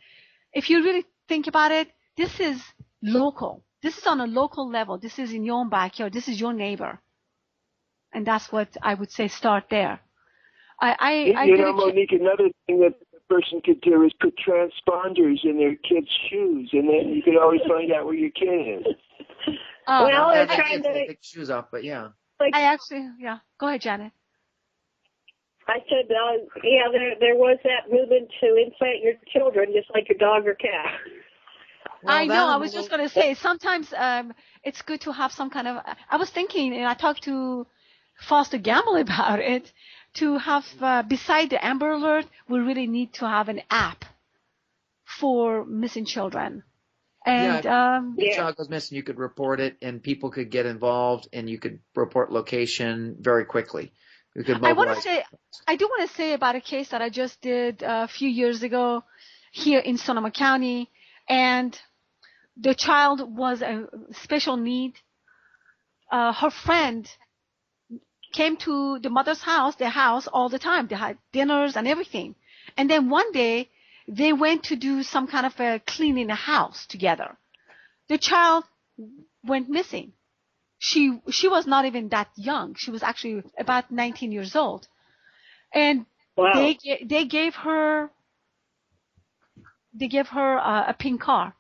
if you really think about it, this is local. This is on a local level. This is in your own backyard. This is your neighbor. And that's what I would say, start there. Monique, another thing that the person could do is put transponders in their kids' shoes, and then you can always find out where your kid is. Well, I they're trying to take shoes off, but yeah. Go ahead, Janet. I said, there was that movement to implant your children just like your dog or cat. Well, I know. I was just going to say, sometimes it's good to have some kind of. I was thinking, and I talked to Foster Gamble about it, to have, beside the Amber Alert, we really need to have an app for missing children. And if a child goes missing, you could report it, and people could get involved, and you could report location very quickly. You could mobilize. I do want to say about a case that I just did a few years ago here in Sonoma County, and the child was a special need. Her friend came to the mother's house, their house, all the time. They had dinners and everything. And then one day, they went to do some kind of a cleaning the house together. The child went missing. She was not even that young. She was actually about 19 years old. And they gave her a pink car.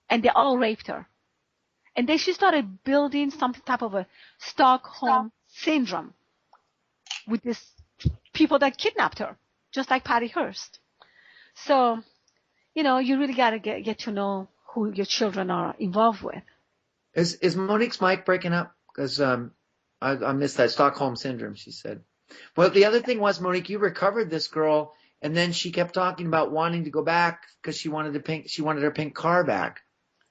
And they all raped her. And then she started building some type of a Stockholm syndrome with these people that kidnapped her, just like Patty Hearst. So, you really got to get to know who your children are involved with. Is Monique's mic breaking up? Because I missed that Stockholm syndrome, she said. Well, the other thing was, Monique, you recovered this girl, and then she kept talking about wanting to go back because she wanted her pink car back.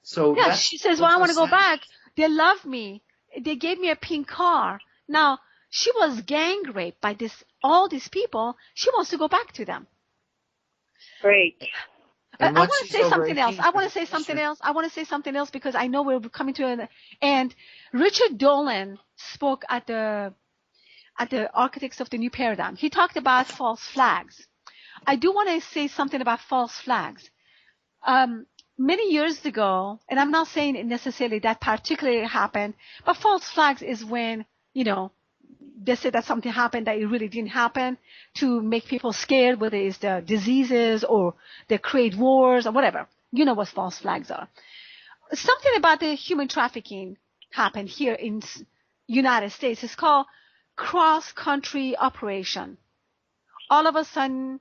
So yeah, she says, well, I want to go back. They love me. They gave me a pink car. Now, she was gang raped by all these people. She wants to go back to them. Great. I want to say something else. I want to say something else because I know we're coming to an end. Richard Dolan spoke at the Architects of the New Paradigm. He talked about false flags. I do want to say something about false flags. Many years ago, and I'm not saying it necessarily that particularly happened, but false flags is when, they say that something happened that it really didn't happen to make people scared, whether it's the diseases or they create wars or whatever. You know what false flags are. Something about the human trafficking happened here in United States. It's called cross-country operation. All of a sudden,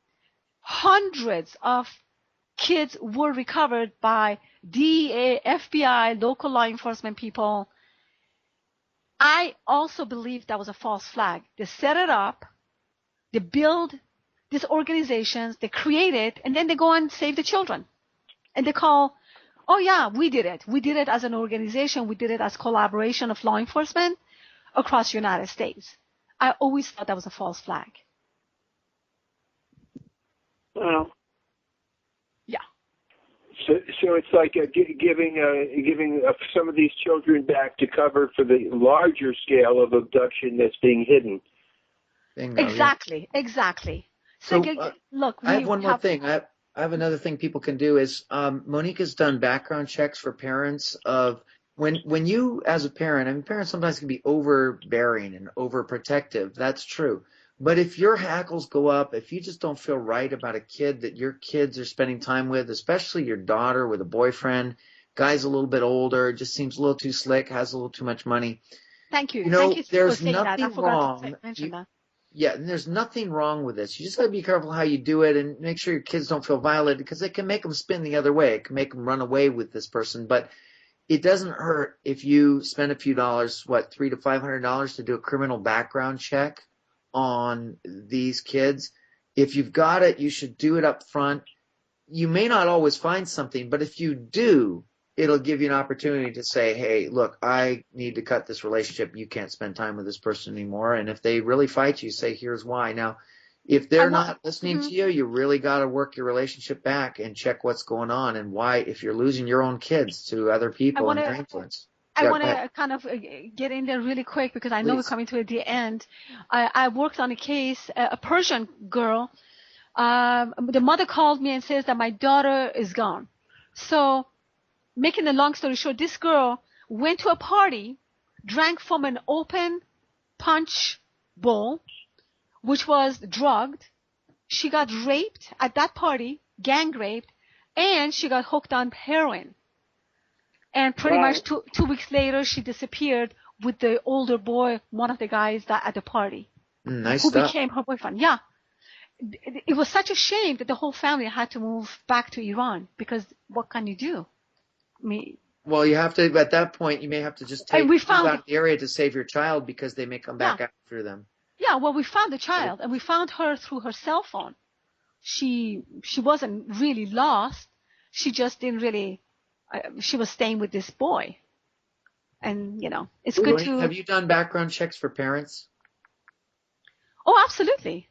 hundreds of kids were recovered by DEA, FBI, local law enforcement people. I also believe that was a false flag. They set it up, they build these organizations, they create it, and then they go and save the children. And they call, oh yeah, we did it. We did it as an organization. We did it as collaboration of law enforcement across the United States. I always thought that was a false flag. Wow. Yeah. So it's like giving some of these children back to cover for the larger scale of abduction that's being hidden. Bingo, exactly. So look, I have one more thing. I have another thing people can do is Monique has done background checks for parents of when you, as a parent, I mean, parents sometimes can be overbearing and overprotective. That's true. But if your hackles go up, if you just don't feel right about a kid that your kids are spending time with, especially your daughter with a boyfriend, guy's a little bit older, just seems a little too slick, has a little too much money. Thank you. You know, Thank you for there's saying that. I nothing forgot wrong. to mention that. Yeah, and there's nothing wrong with this. You just got to be careful how you do it and make sure your kids don't feel violated, because it can make them spin the other way. It can make them run away with this person. But it doesn't hurt if you spend a few dollars, $300 to $500 to do a criminal background check on these kids. If you've got it, you should do it up front. You may not always find something, but if you do, it'll give you an opportunity to say, hey, look, I need to cut this relationship. You can't spend time with this person anymore. And if they really fight you, say, here's why. Now, if they're not listening to you, you really got to work your relationship back and check what's going on and why, if you're losing your own kids to other people and their influence. I want to kind of get in there really quick, because I know we're coming to the end. I worked on a case, a Persian girl. The mother called me and says that my daughter is gone. So, making a long story short, this girl went to a party, drank from an open punch bowl, which was drugged. She got raped at that party, gang raped, and she got hooked on heroin. And pretty much two weeks later, she disappeared with the older boy, one of the guys at the party, who became her boyfriend. Yeah. It was such a shame that the whole family had to move back to Iran, because what can you do? Well, you have to, at that point, you may have to just take people out of the area to save your child, because they may come back after them. Yeah, well, we found the child, and we found her through her cell phone. She wasn't really lost. She just didn't really, she was staying with this boy. And, it's good to... Have you done background checks for parents? Oh, absolutely.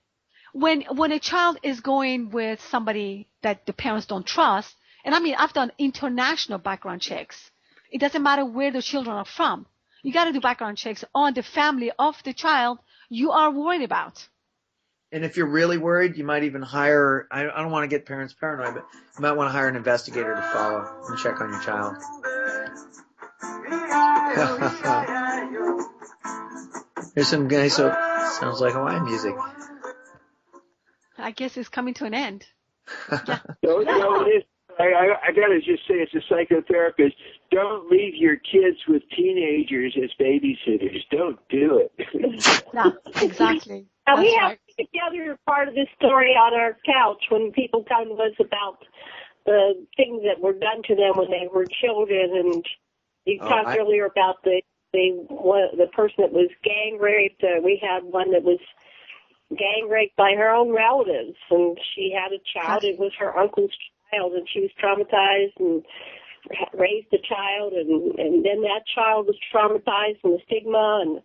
When a child is going with somebody that the parents don't trust, and I've done international background checks. It doesn't matter where the children are from. You got to do background checks on the family of the child you are worried about. And if you're really worried, you might even hire, I don't want to get parents paranoid, but you might want to hire an investigator to follow and check on your child. There's some nice, sounds like Hawaiian music. I guess it's coming to an end. Yeah. I got to just say, as a psychotherapist, don't leave your kids with teenagers as babysitters. Don't do it. Yeah, exactly. Now, we have together part of this story on our couch when people come to us about the things that were done to them when they were children, and you talked earlier about the person that was gang raped. We had one that was gang raped by her own relatives, and she had a child. It was her uncle's child, and she was traumatized and raised the child, and then that child was traumatized from the stigma, and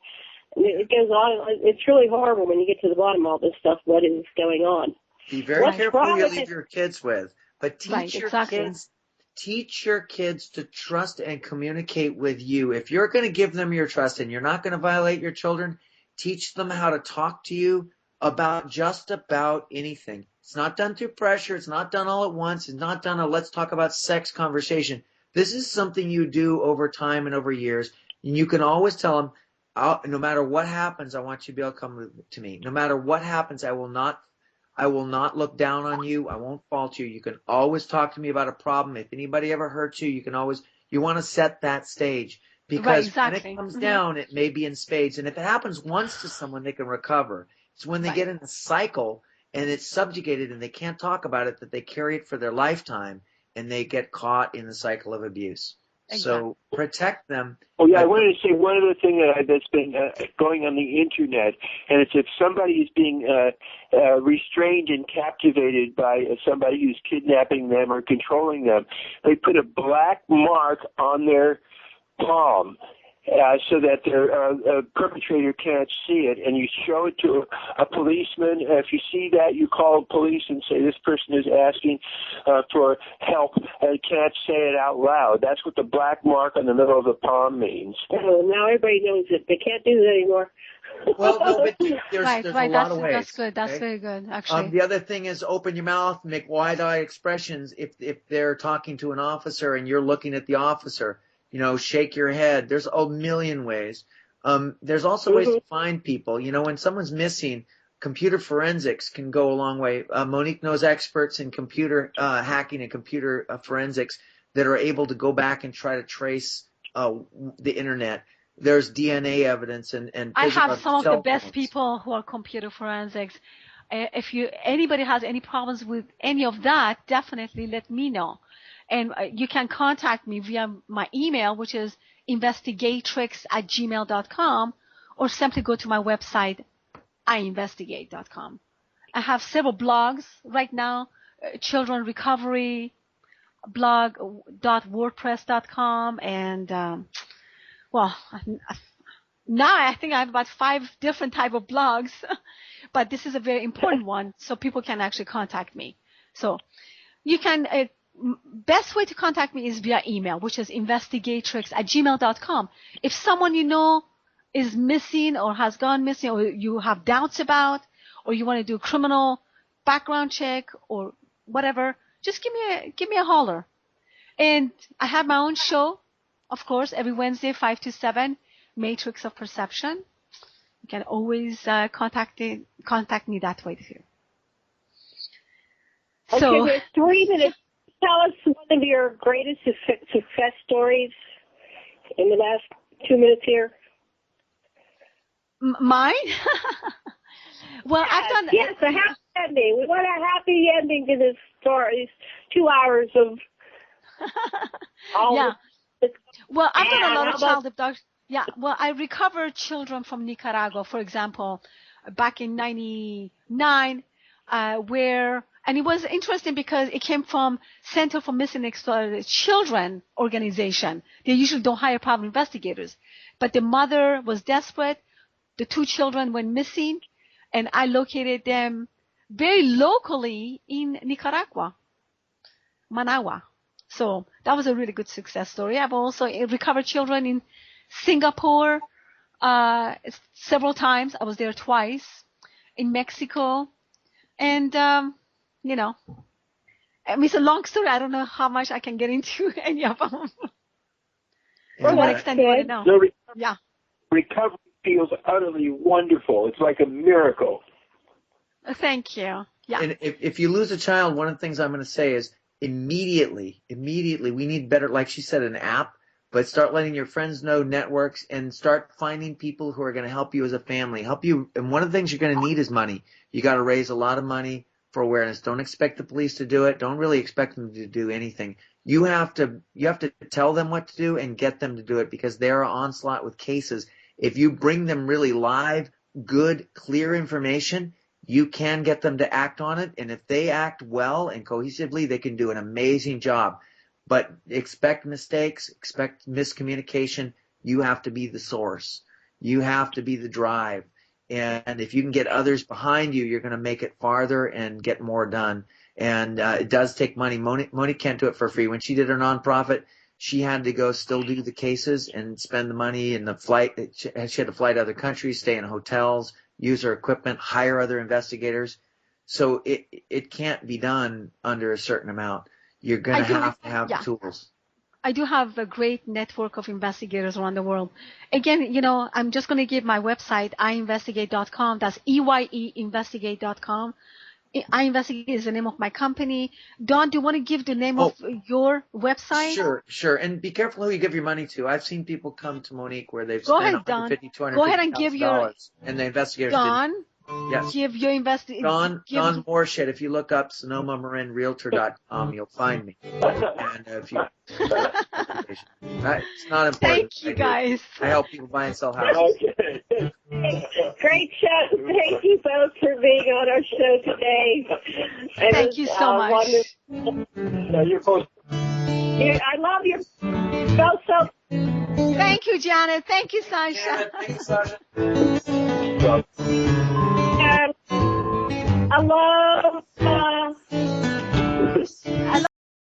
it goes on. It's really horrible when you get to the bottom of all this stuff, what is going on. Be very careful who you leave your kids with, but teach your kids to trust and communicate with you. If you're going to give them your trust and you're not going to violate your children, teach them how to talk to you about just about anything. It's not done through pressure. It's not done all at once. It's not done a let's talk about sex conversation. This is something you do over time and over years. And you can always tell them, no matter what happens, I want you to be able to come to me. No matter what happens, I will not look down on you. I won't fault you. You can always talk to me about a problem. If anybody ever hurts you, you want to set that stage. Because when it comes down, it may be in spades. And if it happens once to someone, they can recover. It's when they get in a cycle and it's subjugated and they can't talk about it, that they carry it for their lifetime and they get caught in the cycle of abuse. So protect them. Oh, yeah, I wanted to say one other thing that's been going on the Internet, and it's if somebody is being restrained and captivated by somebody who's kidnapping them or controlling them, they put a black mark on their palm so that their perpetrator can't see it, and you show it to a policeman. If you see that, you call police and say this person is asking for help and can't say it out loud. That's what the black mark on the middle of the palm means. Oh, now everybody knows it. They can't do that anymore. Well, no, but there's a lot of ways. That's good. That's very good, actually. The other thing is open your mouth, make wide-eye expressions if they're talking to an officer and you're looking at the officer. shake your head. There's a million ways. There's also ways to find people. When someone's missing, computer forensics can go a long way. Monique knows experts in computer hacking and computer forensics that are able to go back and try to trace the internet. There's DNA evidence and I have some of the best people who are computer forensics. If anybody has any problems with any of that, definitely let me know. And you can contact me via my email, which is investigatrix@gmail.com, or simply go to my website, iinvestigate.com. I have several blogs right now, children recovery blog.wordpress.com, and now I think I have about 5 different type of blogs, but this is a very important one, so people can actually contact me. So you can, best way to contact me is via email, which is investigatrix@gmail.com. If someone is missing or has gone missing, or you have doubts about, or you want to do a criminal background check or whatever, just give me a holler. And I have my own show, of course, every Wednesday, 5 to 7, Matrix of Perception. You can always contact me that way too. Okay, So, there's 3 minutes. Tell us one of your greatest success stories in the last 2 minutes here. mine? Well, I've done. Yes, a happy ending. We want a happy ending to this story. It's 2 hours of all Yeah. Well, I've done a lot of how child abduction. Yeah. Well, I recovered children from Nicaragua, for example, back in '99, and it was interesting because it came from Center for Missing and Exploited Children organization. They usually don't hire private investigators, but the mother was desperate. The 2 children went missing, and I located them very locally in Nicaragua, Managua. So that was a really good success story. I've also recovered children in Singapore several times. I was there twice, in Mexico, and it's a long story. I don't know how much I can get into any of them. To what extent you want to know? Yeah. Recovery feels utterly wonderful. It's like a miracle. Thank you. Yeah. And if you lose a child, one of the things I'm going to say is immediately, we need better, like she said, an app, but start letting your friends know, networks, and start finding people who are going to help you as a family, help you. And one of the things you're going to need is money. You got to raise a lot of money for awareness. Don't expect the police to do it. Don't really expect them to do anything. You have to tell them what to do and get them to do it, because they're onslaught with cases. If you bring them really live, good, clear information, you can get them to act on it. And if they act well and cohesively, they can do an amazing job. But expect mistakes, expect miscommunication. You have to be the source. You have to be the drive. And if you can get others behind you, you're going to make it farther and get more done. And it does take money. Monique can't do it for free. When she did her nonprofit, she had to go still do the cases and spend the money in the flight. She had to fly to other countries, stay in hotels, use her equipment, hire other investigators. So it can't be done under a certain amount. You're going to have tools. I do have a great network of investigators around the world. Again, I'm just going to give my website, iinvestigate.com. That's EYE-investigate.com. iInvestigate is the name of my company. Don, do you want to give the name of your website? Sure. And be careful who you give your money to. I've seen people come to Monique where they've Go spent ahead, Don. $150,000, $250,000. Go ahead and give your... And the investigators Don, yes. Give your Don Morshead. If you look up SonomaMarinRealtor.com, you'll find me. And if you... It's not important. Thank you, guys. I help people buy and sell houses. Great show. Thank you both for being on our show today. Thank you so much. You're both. I love your both so. Thank you, Janet. Thank you, Sasha. Janet, thank you, Sasha. Hello.